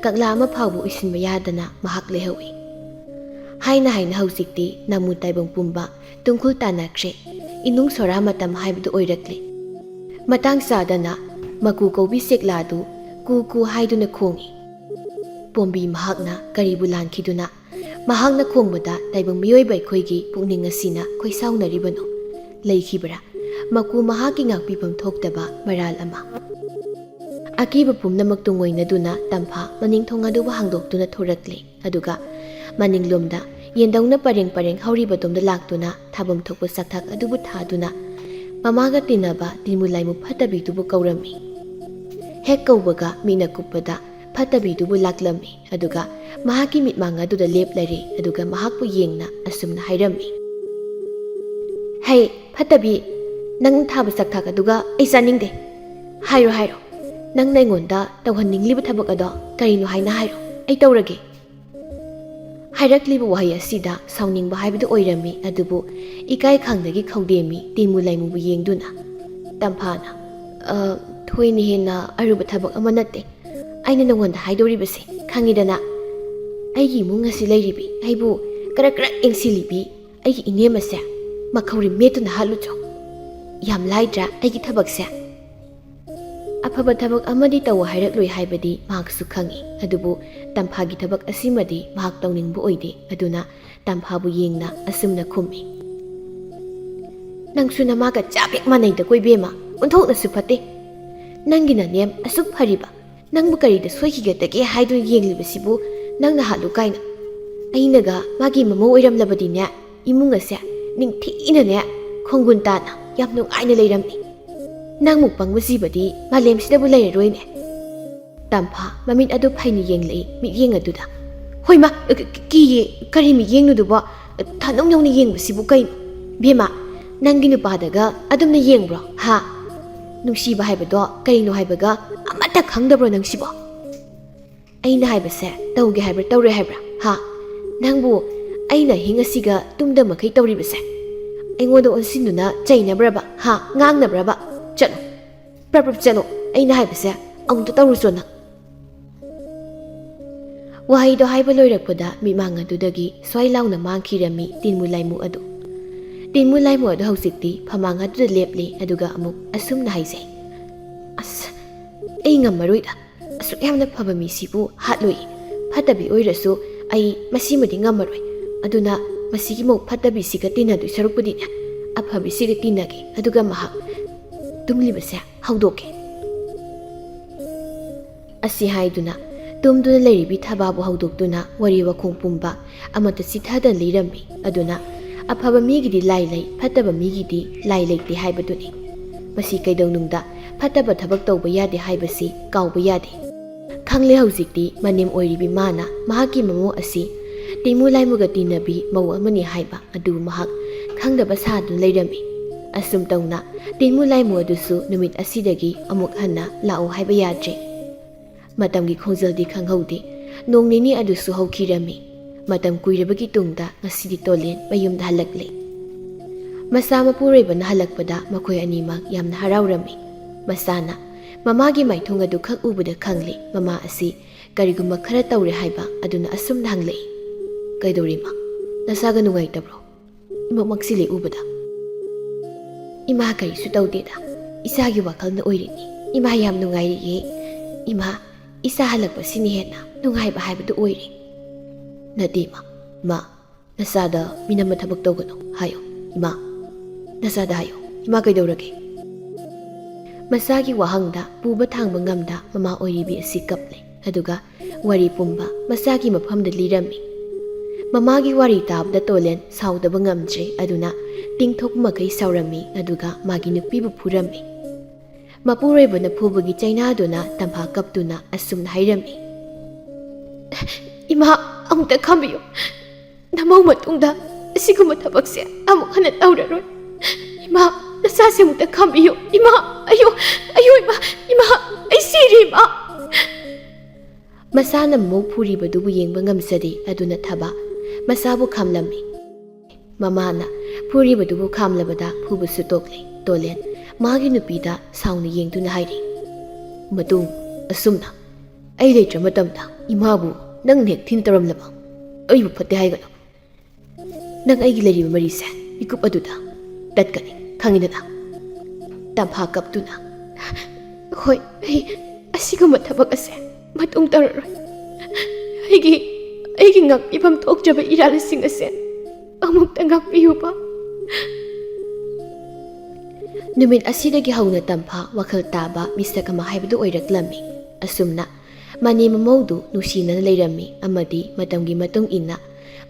ꯀꯛꯂꯥ ꯑꯃ ꯐꯥꯎꯕ ꯎꯏꯁꯤꯟꯕ ꯌꯥꯗꯅ ꯃꯍꯥꯛ ꯂꯩꯍꯧꯏ꯫ ꯍꯥꯏꯅ ꯍꯧꯖꯤꯛꯇꯤ ꯅꯥꯃꯨ ꯇꯥꯏꯕꯪ ꯄꯨꯝꯕ ꯇꯨꯡꯈꯨꯜ ꯇꯥꯟꯅꯈ꯭ꯔꯦ, ꯏꯅꯨꯡ ꯁꯣꯔꯥ ꯃꯇꯝ ꯍꯥꯏꯕꯗꯨ ꯑꯣꯏꯔꯛꯂꯤ꯫ ꯃꯇꯥꯡ ꯆꯥꯗꯅ ꯃꯀꯨ ꯀꯧꯕꯤ ꯁꯦꯛꯂꯥꯗꯨ ꯀꯨ ꯀꯨ ꯍꯥꯏꯗꯨꯅ ꯈꯣꯡꯏ꯫ ꯄꯣꯝꯕꯤ ꯃꯍꯥꯛꯅ ꯀꯔꯤꯕꯨ ꯂꯥꯟꯈꯤꯗꯨꯅ ꯃꯍꯥꯛꯅ ꯈꯣꯡꯕꯗ ꯇꯥꯏꯕꯪ ꯃꯤꯑꯣꯏꯕ ꯑꯩꯈꯣꯏꯒꯤ ꯄꯨꯛꯅꯤꯡ ꯑꯁꯤꯅ ꯈꯣꯏꯁꯥꯎꯅꯔꯤꯕꯅꯣ? ꯂꯩꯈꯤꯕ꯭ꯔꯥ ꯃꯀꯨ ꯃꯍꯥꯛꯀꯤ ꯉꯥꯛꯄꯤꯐꯝ ꯊꯣꯛꯇꯕ ꯃꯔꯥꯜ ꯑꯃ? ꯑꯀꯤꯕ ꯄꯨꯝꯅꯃꯛ ꯇꯨꯡꯑꯣꯏꯅꯗꯨꯅ ꯇꯝꯐꯥ ꯃꯅꯤꯡꯊꯣꯡ ꯑꯗꯨꯕꯨ ꯍꯥꯡꯗꯣꯛꯇꯨꯅ ꯊꯣꯔꯛꯂꯤ, ꯑꯗꯨꯒ ꯃꯅꯤꯡꯂꯣꯝꯗ ꯌꯦꯟꯗꯧꯅ ꯄꯔꯦꯡ ꯄꯔꯦꯡ ꯍꯧꯔꯤꯕꯗꯣꯝꯗ ꯂꯥꯛꯇꯨꯅ ꯊꯥꯐꯝ ꯊꯣꯛꯄ ꯆꯥꯛꯊꯥꯛ ꯑꯗꯨꯕꯨ ꯊꯥꯗꯨꯅ ꯃꯃꯥꯒ ꯇꯤꯟꯅꯕ ꯇꯤꯟꯃꯨ ꯂꯥꯏꯃꯨ ꯐꯠꯇꯕꯤꯗꯨꯕꯨ ꯀꯧꯔꯝꯃꯤ꯫ ꯍꯦꯛ ꯀꯧꯕꯒ ꯃꯤꯠꯅ ꯀꯨꯞꯄꯗ ꯐꯠꯇꯕꯤꯗꯨꯕꯨ ꯂꯥꯛꯂꯝꯃꯤ, ꯑꯗꯨꯒ ꯃꯍꯥꯛꯀꯤ ꯃꯤꯠꯃꯥꯡ ꯑꯗꯨꯗ ꯂꯦꯞꯂꯔꯤ, ꯑꯗꯨꯒ ꯃꯍꯥꯛꯄꯨ ꯌꯦꯡꯅ ꯑꯁꯨꯝꯅ ꯍꯥꯏꯔꯝꯃꯤ: "ꯍꯩ ꯐꯠꯇꯕꯤ, ꯅꯪ ꯊꯥꯕ ꯆꯥꯛꯊꯥꯛ ꯑꯗꯨꯒ ꯑꯩ ꯆꯥꯅꯤꯡꯗꯦ꯫ ꯍꯥꯏꯔꯣ ꯍꯥꯏꯔꯣ, ꯅꯪꯅ ꯑꯩꯉꯣꯟꯗ ꯇꯧꯍꯟꯅꯤꯡꯂꯤꯕ ꯊꯕꯛ ꯑꯗꯣ ꯀꯔꯤꯅꯣ ꯍꯥꯏꯅ ꯍꯥꯏꯔꯣ, ꯑꯩ ꯇꯧꯔꯒꯦ"꯫ ꯍꯥꯏꯔꯛꯂꯤꯕ ꯋꯥꯍꯩ ꯑꯁꯤꯗ ꯁꯥꯎꯅꯤꯡꯕ ꯍꯥꯏꯕꯗꯨ ꯑꯣꯏꯔꯝꯃꯤ, ꯑꯗꯨꯕꯨ ꯏꯀꯥꯏ ꯈꯥꯡꯗꯒꯤ ꯈꯧꯗꯦꯝꯃꯤ ꯇꯤꯟꯃꯨ ꯂꯥꯏꯃꯨꯕꯨ ꯌꯦꯡꯗꯨꯅ꯫ ꯇꯝꯐꯥꯅ "ꯊꯣꯏꯅ ꯍꯦꯟꯅ ꯑꯔꯨꯕ ꯊꯕꯛ ꯑꯃ ꯅꯠꯇꯦ ꯑꯩꯅ ꯅꯉꯣꯟꯗ ꯍꯥꯏꯗꯣꯔꯤꯕꯁꯦ, ꯈꯪꯉꯤꯗꯅ꯫ ꯑꯩꯒꯤ ꯏꯃꯨꯡ ꯑꯁꯤ ꯂꯩꯔꯤꯕꯤ ꯑꯩꯕꯨ ꯀꯔꯛ ꯀꯔꯛ ꯌꯦꯡꯁꯤꯜꯂꯤꯕꯤ ꯑꯩꯒꯤ ꯏꯅꯦꯝ ꯑꯁꯦ ꯃꯈꯧꯔꯤ ꯃꯦꯠꯇꯨꯅ ꯍꯥꯠꯂꯨꯆꯣ꯫ ꯌꯥꯝ ꯂꯥꯏꯗ꯭ꯔꯥ ꯑꯩꯒꯤ ꯊꯕꯛꯁꯦ? ꯑꯐꯕ ꯊꯕꯛ ꯑꯃꯗꯤ ꯇꯧ ꯍꯥꯏꯔꯛꯂꯣꯏ ꯍꯥꯏꯕꯗꯤ ꯃꯍꯥꯛꯁꯨ ꯈꯪꯏ, ꯑꯗꯨꯕꯨ ꯇꯝꯐꯥꯒꯤ ꯊꯕꯛ ꯑꯁꯤꯃꯗꯤ ꯃꯍꯥꯛ ꯇꯧꯅꯤꯡꯕ ꯑꯣꯏꯗꯦ, ꯑꯗꯨꯅ ꯇꯝꯐꯥꯕꯨ ꯌꯦꯡꯅ ꯑꯁꯨꯝꯅ ꯈꯨꯝꯃꯤ: "ꯅꯪꯁꯨ ꯅꯃꯥꯒ ꯆꯞ ꯍꯦꯛ ꯃꯥꯟꯅꯩꯗ ꯀꯣꯏꯕꯦꯝꯃ, ꯑꯣꯟꯊꯣꯛꯅꯁꯨ ꯐꯠꯇꯦ꯫ ꯅꯪꯒꯤ ꯅꯅꯦꯝ ꯑꯁꯨꯛ ꯐꯔꯤꯕ ꯅꯪꯕꯨ ꯀꯔꯤꯗ ꯁꯣꯏꯈꯤꯒꯗꯒꯦ ꯍꯥꯏꯗꯨꯅ ꯌꯦꯡꯂꯤꯕꯁꯤꯕꯨ ꯅꯪꯅ ꯍꯥꯠꯂꯨ ꯀꯥꯏꯅ꯫ ꯑꯩꯅꯒ ꯃꯥꯒꯤ ꯃꯃꯧ ꯑꯣꯏꯔꯝꯂꯕꯗꯤꯅꯦ ꯏꯃꯨꯡ ꯑꯁꯦ ꯅꯤꯡꯊꯤꯅꯅꯦ ꯈꯣꯡꯒꯨꯟ ꯇꯥꯅ ꯌꯥꯝ ꯅꯨꯡꯉꯥꯏꯅ ꯂꯩꯔꯝꯅꯤ꯫ ꯅꯪꯃꯨꯛ ꯄꯪꯕ ꯖꯤꯕꯗꯤ ꯃꯥꯂꯦꯝꯁꯤꯗꯕꯨ ꯂꯩꯔꯔꯣꯏꯅꯦ"꯫ ꯇꯝꯐꯥ ꯃꯃꯤꯠ ꯑꯗꯨ ꯐꯩꯅ ꯌꯦꯡꯂꯛꯏ ꯃꯤꯠꯌꯦꯡ ꯑꯗꯨꯗ꯫ "ꯍꯣꯏꯃ, ꯀꯤꯌꯦ, ꯀꯔꯤ ꯃꯤꯠꯌꯦꯡꯅꯨꯗꯨꯕꯣ? ꯊꯅꯧ ꯌꯧꯅ ꯌꯦꯡꯕꯁꯤꯕꯨ ꯀꯩꯅꯣ? ꯕꯦꯝꯃ, ꯅꯪꯒꯤ ꯅꯨꯄꯥꯗꯒ ꯑꯗꯨꯝꯅ ꯌꯦꯡꯕ꯭ꯔꯣ ꯍꯥ? ꯅꯨꯡꯁꯤꯕ ꯍꯥꯏꯕꯗꯣ ꯀꯔꯤꯅꯣ ꯍꯥꯏꯕꯒ ꯑꯃꯠꯇ ꯈꯪꯗꯕ꯭ꯔꯣ ꯅꯪꯁꯤꯕꯣ? ꯑꯩꯅ ꯍꯥꯏꯕꯁꯦ ꯇꯧꯒꯦ ꯍꯥꯏꯕ꯭ꯔꯥ ꯇꯧꯔꯣꯏ ꯍꯥꯏꯕ꯭ꯔꯥ ꯍꯥ? ꯅꯪꯕꯨ ꯑꯩꯅ ꯑꯍꯤꯡ ꯑꯁꯤꯒ ꯇꯨꯝꯗ ꯃꯈꯩ ꯇꯧꯔꯤꯕꯁꯦ ꯑꯩꯉꯣꯟꯗ ꯑꯣꯟꯁꯤꯟꯗꯨꯅ ꯆꯩꯅꯕ꯭ꯔꯕ ꯍꯥ? ꯉꯥꯡꯅꯕ꯭ꯔꯕ? ꯆꯠꯂꯣ, ꯄ꯭ꯔꯞ ꯆꯠꯂꯣ, ꯑꯩꯅ ꯍꯥꯏꯕꯁꯦ ꯑꯃꯨꯛꯇ ꯇꯧꯔꯨꯆꯣ ꯅꯪ"꯫ ꯋꯥꯍꯩꯗꯣ ꯍꯥꯏꯕ ꯂꯣꯏꯔꯛꯄꯗ ꯃꯤꯠꯃꯥꯡ ꯑꯗꯨꯗꯒꯤ ꯁ꯭ꯋꯥꯏ ꯂꯥꯎꯅ ꯃꯥꯡꯈꯤꯔꯝꯃꯤ ꯇꯤꯟꯃꯨ ꯂꯥꯏꯃꯨ ꯑꯗꯨ꯫ ꯇꯤꯟꯃꯨ ꯂꯥꯏꯃꯨ ꯑꯗꯨ ꯍꯧꯖꯤꯛꯇꯤ ꯐꯃꯥꯡ ꯑꯗꯨꯗ ꯂꯦꯞꯂꯤ, ꯑꯗꯨꯒ ꯑꯃꯨꯛ ꯑꯁꯨꯝꯅ ꯍꯥꯏꯖꯩ: "ꯑꯁ, ꯑꯩ ꯉꯝꯃꯔꯣꯏꯗ, ꯑꯁꯨꯛ ꯌꯥꯝꯅ ꯐꯕ ꯃꯤꯁꯤꯕꯨ ꯍꯥꯠꯂꯣꯏ꯫ ꯐꯠꯇꯕꯤ ꯑꯣꯏꯔꯁꯨ ꯑꯩ ꯃꯁꯤꯃꯗꯤ ꯉꯝꯃꯔꯣꯏ, ꯑꯗꯨꯅ ꯃꯁꯤꯒꯤ ꯃꯧ ꯐꯠꯇꯕꯤꯁꯤꯒ ꯇꯤꯟꯅꯗꯣꯏ ꯁꯔꯨꯛꯄꯨꯗꯤꯅꯦ ꯑꯐꯕꯤꯁꯤꯒ ꯇꯤꯟꯅꯒꯦ, ꯑꯗꯨꯒ ꯃꯍꯥꯛ ꯇꯨꯝꯂꯤꯕꯁꯦ ꯍꯧꯗꯣꯛꯀꯦ"꯫ ꯑꯁꯤ ꯍꯥꯏꯗꯨꯅ ꯇꯨꯝꯗꯨꯅ ꯂꯩꯔꯤꯕꯤ ꯊꯕꯥꯕꯨ ꯍꯧꯗꯣꯛꯇꯨꯅ ꯋꯥꯔꯤ ꯋꯥꯈꯣꯡ ꯄꯨꯝꯕ ꯑꯃꯠꯇ ꯆꯤꯊꯗꯅ ꯂꯤꯔꯝꯃꯤ, ꯑꯗꯨꯅ ꯑꯐꯕ ꯃꯤꯒꯤꯗꯤ ꯂꯥꯏ ꯂꯩ, ꯐꯠꯇꯕ ꯃꯤꯒꯤꯗꯤ ꯂꯥꯏ ꯂꯩꯇꯦ ꯍꯥꯏꯕꯗꯨꯅꯤ꯫ ꯃꯁꯤ ꯀꯩꯗꯧꯅꯨꯡꯗ ꯐꯠꯇꯕ ꯊꯕꯛ ꯇꯧꯕ ꯌꯥꯗꯦ ꯍꯥꯏꯕꯁꯤ ꯀꯥꯎꯕ ꯌꯥꯗꯦ꯫ ꯈꯪꯂꯦ ꯍꯧꯖꯤꯛꯇꯤ ꯃꯅꯦꯝ ꯑꯣꯏꯔꯤꯕꯤ ꯃꯥꯅ ꯃꯍꯥꯛꯀꯤ ꯃꯃꯧ ꯑꯁꯤ ꯇꯤꯟꯃꯨ ꯂꯥꯏꯃꯨꯒ ꯇꯤꯟꯅꯕꯤ ꯃꯧ ꯑꯃꯅꯤ ꯍꯥꯏꯕ ꯑꯗꯨ ꯃꯍꯥꯛ ꯈꯪꯗꯕ ꯁꯥꯗꯨꯅ ꯂꯩꯔꯝꯃꯤ꯫ ꯑꯁꯨꯝ ꯇꯧꯅ ꯇꯤꯟꯃꯨ ꯂꯥꯏꯃꯨ ꯑꯗꯨꯁꯨ ꯅꯨꯃꯤꯠ ꯑꯁꯤꯗꯒꯤ ꯑꯃꯨꯛ ꯍꯟꯅ ꯂꯥꯛꯎ ꯍꯥꯏꯕ ꯌꯥꯗ꯭ꯔꯦ꯫ ꯃꯇꯝꯒꯤ ꯈꯣꯡꯖꯦꯜꯗꯤ ꯈꯪꯍꯧꯗꯦ, ꯅꯣꯡ ꯅꯤꯅꯤ ꯑꯗꯨꯁꯨ ꯍꯧꯈꯤꯔꯝꯃꯤ꯫ ꯃꯇꯝ ꯀꯨꯏꯔꯕꯒꯤ ꯇꯨꯡꯗ ꯉꯁꯤꯗꯤ ꯇꯣꯂꯦꯟ ꯃꯌꯨꯝꯗ ꯍꯜꯂꯛꯂꯦ꯫ ꯃꯆꯥ ꯃꯄꯨꯔꯣꯏꯕꯅ ꯍꯜꯂꯛꯄꯗ ꯃꯈꯣꯏ ꯑꯅꯤꯃꯛ ꯌꯥꯝꯅ ꯍꯔꯥꯎꯔꯝꯃꯤ꯫ ꯃꯆꯥꯅ ꯃꯃꯥꯒꯤ ꯃꯥꯏꯊꯣꯡ ꯑꯗꯨ ꯈꯛ ꯎꯕꯗ ꯈꯪꯂꯤ ꯃꯃꯥ ꯑꯁꯤ ꯀꯔꯤꯒꯨꯝꯕ ꯈꯔ ꯇꯧꯔꯦ ꯍꯥꯏꯕ, ꯑꯗꯨꯅ ꯑꯁꯨꯝꯅ ꯍꯪꯂꯛꯏ: "ꯀꯩꯗꯧꯔꯤꯃ? ꯅꯁꯥꯒ ꯅꯨꯡꯉꯥꯏꯇꯕ꯭ꯔꯣ? ꯏꯃꯛꯃꯛꯁꯤꯜꯂꯦ ꯎꯕꯗ"꯫ "ꯏꯃꯥ ꯀꯔꯤꯁꯨ ꯇꯧꯗꯦꯗ, ꯏꯆꯥꯒꯤ ꯋꯥꯈꯜꯅ ꯑꯣꯏꯔꯤꯅꯤ꯫ ꯏꯃꯥ ꯌꯥꯝ ꯅꯨꯡꯉꯥꯏꯔꯤꯌꯦ꯫ ꯏꯃꯥ, ꯏꯆꯥ ꯍꯜꯂꯛꯄꯁꯤꯅ ꯍꯦꯟꯅ ꯅꯨꯡꯉꯥꯏꯕ ꯍꯥꯏꯕꯗꯨ ꯑꯣꯏꯔꯦ"꯫ "ꯅꯠꯇꯦ ꯏꯃꯥ, ꯅꯆꯥꯗ ꯃꯤꯅꯝꯕ ꯊꯕꯛ ꯇꯧꯒꯅꯨ ꯍꯥꯏꯌꯣ ꯏꯃꯥ, ꯅꯆꯥꯗ ꯍꯥꯏꯌꯣ ꯏꯃꯥ ꯀꯩꯗꯧꯔꯒꯦ"꯫ ꯃꯆꯥꯒꯤ ꯋꯥꯍꯪꯗ ꯄꯨꯕ ꯊꯥꯡꯕ ꯉꯝꯗ ꯃꯃꯥ ꯑꯣꯏꯔꯤꯕꯤ ꯑꯁꯤ ꯀꯞꯂꯦ, ꯑꯗꯨꯒ ꯋꯥꯔꯤ ꯄꯨꯝꯕ ꯃꯆꯥꯒꯤ ꯃꯐꯝꯗ ꯂꯤꯔꯝꯃꯤ꯫ ꯃꯃꯥꯒꯤ ꯋꯥꯔꯤ ꯇꯥꯕꯗ ꯇꯣꯂꯦꯟ ꯁꯥꯎꯗꯕ ꯉꯝꯗ꯭ꯔꯦ, ꯑꯗꯨꯅ ꯇꯤꯡꯊꯣꯛꯄ ꯃꯈꯩ ꯁꯥꯎꯔꯝꯃꯤ, ꯑꯗꯨꯒ ꯃꯥꯒꯤ ꯅꯨꯄꯤꯕꯨ ꯐꯨꯔꯝꯃꯤ꯫ ꯃꯄꯨꯔꯣꯏꯕꯅ ꯐꯨꯕꯒꯤ ꯆꯩꯅꯥꯗꯨꯅ ꯇꯝꯐꯥ ꯀꯞꯇꯨꯅ ꯑꯁꯨꯝꯅ ꯍꯥꯏꯔꯝꯃꯤ꯫ ꯏꯃꯥ ꯑꯃꯨꯛꯇ ꯈꯥꯝꯕꯤꯌꯨ꯫ ꯅꯃꯧ ꯃꯇꯨꯡꯗ ꯑꯁꯤꯒꯨꯝꯕ ꯊꯕꯛꯁꯦ ꯑꯃꯨꯛ ꯍꯟꯅ ꯇꯧꯔꯔꯣꯏ꯫ ꯏꯃꯥ ꯅꯆꯥꯁꯦ ꯑꯃꯨꯛꯇ ꯈꯥꯝꯕꯤꯌꯨ꯫ ꯏꯃꯥ ꯑꯌꯣ ꯏꯃꯥ ꯏꯃꯥ ꯑꯩ ꯁꯤꯔꯦ ꯏꯃꯥ꯫ ꯃꯁꯥꯅ ꯃꯧ ꯐꯨꯔꯤꯕꯗꯨꯕꯨ ꯌꯦꯡꯕ ꯉꯝꯖꯗꯦ ꯑꯗꯨꯅ ꯊꯕ ꯃꯁꯥꯕꯨ ꯈꯥꯝꯂꯝꯃꯤ꯫ ꯃꯃꯥꯅ ꯐꯨꯔꯤꯕꯗꯨꯕꯨ ꯈꯥꯝꯂꯕꯗ ꯐꯨꯕꯁꯨ ꯇꯣꯛꯂꯦ꯫ ꯇꯣꯂꯦꯟ ꯃꯥꯒꯤ ꯅꯨꯄꯤꯗ ꯁꯥꯎꯅ ꯌꯦꯡꯗꯨꯅ ꯍꯥꯏꯔꯤ꯫ ꯃꯇꯨꯡ ꯑꯁꯨꯝꯅ ꯑꯩ ꯂꯩꯇ꯭ꯔ ꯃꯇꯝꯗ ꯏꯃꯥꯕꯨ ꯅꯪꯅ ꯍꯦꯛ ꯊꯤꯅ ꯇꯧꯔꯝꯂꯕ ꯑꯩꯕꯨ ꯐꯠꯇꯦ ꯍꯥꯏꯒꯅꯨ꯫ ꯅꯪ ꯑꯩꯒꯤ ꯂꯩꯔꯤꯕ ꯃꯔꯤꯁꯦ ꯃꯤꯀꯨꯞ ꯑꯗꯨꯗ ꯇꯠꯀꯅꯤ ꯈꯪꯉꯤꯗꯅ꯫ ꯇꯝꯐꯥ ꯀꯞꯇꯨꯅ ꯍꯣꯏ ꯑꯩ ꯑꯁꯤꯒꯨꯝꯕ ꯊꯕꯛ ꯑꯁꯦ ꯃꯇꯨꯡ ꯇꯧꯔꯔꯣꯏ꯫ ꯑꯩꯒꯤ ꯉꯥꯛꯄꯤꯐꯝ ꯊꯣꯛꯆꯕ ꯏꯔꯥꯜꯁꯤꯡ ꯑꯁꯦ ꯑꯃꯨꯛꯇ ꯉꯥꯛꯄꯤꯌꯨꯕ꯫ ꯅꯨꯃꯤꯠ ꯑꯁꯤꯗꯒꯤ ꯍꯧꯅ ꯇꯝꯐꯥ ꯋꯥꯈꯜ ꯇꯥꯕ ꯃꯤꯁꯛ ꯑꯃ ꯍꯥꯏꯕꯗꯨ ꯑꯣꯏꯔꯛꯂꯝꯃꯤ꯫ ꯑꯁꯨꯝꯅ ꯃꯅꯦ ꯃꯃꯧꯗꯨ ꯅꯨꯡꯁꯤꯅꯅ ꯂꯩꯔꯝꯃꯤ ꯑꯃꯗꯤ ꯃꯇꯝꯒꯤ ꯃꯇꯨꯡ ꯏꯟꯅ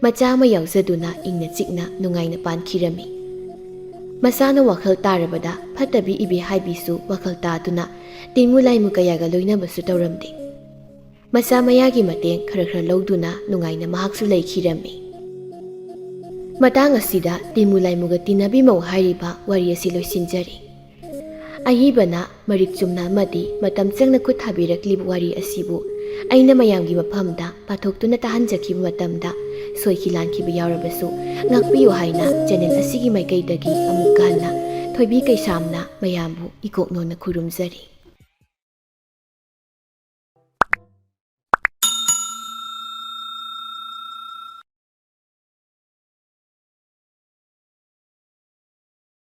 ꯃꯆꯥ ꯑꯃ ꯌꯥꯎꯖꯗꯨꯅ ꯏꯪꯅ ꯆꯤꯛꯅ ꯅꯨꯡꯉꯥꯏꯅ ꯄꯥꯟꯈꯤꯔꯝꯃꯤ꯫ ꯃꯁꯥꯅ ꯋꯥꯈꯜ ꯇꯥꯔꯕꯗ ꯐꯠꯇꯕꯤ ꯏꯕꯤ ꯍꯥꯏꯕꯤꯁꯨ ꯋꯥꯈꯜ ꯇꯥꯗꯨꯅ ꯇꯤꯟꯃꯨ ꯂꯥꯏꯃꯨ ꯀꯌꯥꯒ ꯂꯣꯏꯅꯕꯁꯨ ꯇꯧꯔꯝꯗꯦ꯫ ꯃꯆꯥ ꯃꯌꯥꯒꯤ ꯃꯇꯦꯡ ꯈꯔ ꯂꯧꯗꯨꯅ ꯅꯨꯡꯉꯥꯏꯅ ꯃꯍꯥꯛꯁꯨ ꯂꯩꯈꯤꯔꯝꯃꯤ꯫ ꯃꯇꯥꯡ ꯑꯁꯤꯗ ꯇꯤꯟꯃꯨ ꯂꯥꯏꯃꯨꯒ ꯇꯤꯟꯅꯕꯤꯃꯧ ꯍꯥꯏꯔꯤꯕ ꯋꯥꯔꯤ ꯑꯁꯤ ꯂꯣꯏꯁꯤꯟꯖꯔꯤ꯫ ꯑꯏꯕꯅ ꯃꯔꯤꯛ ꯆꯨꯝꯅ ꯑꯃꯗꯤ ꯃꯇꯝ ꯆꯪꯅ ꯈꯨꯠ ꯊꯥꯕꯤꯔꯛꯂꯤꯕ ꯋꯥꯔꯤ ꯑꯁꯤꯕꯨ ꯑꯩꯅ ꯃꯌꯥꯝꯒꯤ ꯃꯐꯝꯗ ꯄꯥꯊꯣꯛꯇꯨꯅ ꯇꯥꯍꯟꯖꯈꯤꯕ ꯃꯇꯝꯗ ꯁꯣꯏꯈꯤ ꯂꯥꯟꯈꯤꯕ ꯌꯥꯎꯔꯕꯁꯨ ꯉꯥꯛꯄꯤꯌꯨ ꯍꯥꯏꯅ ꯆꯦꯅꯦꯜ ꯑꯁꯤꯒꯤ ꯃꯥꯏꯀꯩꯗꯒꯤ ꯑꯃꯨꯛꯀ ꯍꯟꯅ ꯊꯣꯏꯕꯤ ꯀꯩꯁꯥꯝꯅ ꯃꯌꯥꯝꯕꯨ ꯏꯀꯣꯛꯅꯣꯟꯅ ꯈꯨꯔꯨꯝꯖꯔꯤ꯫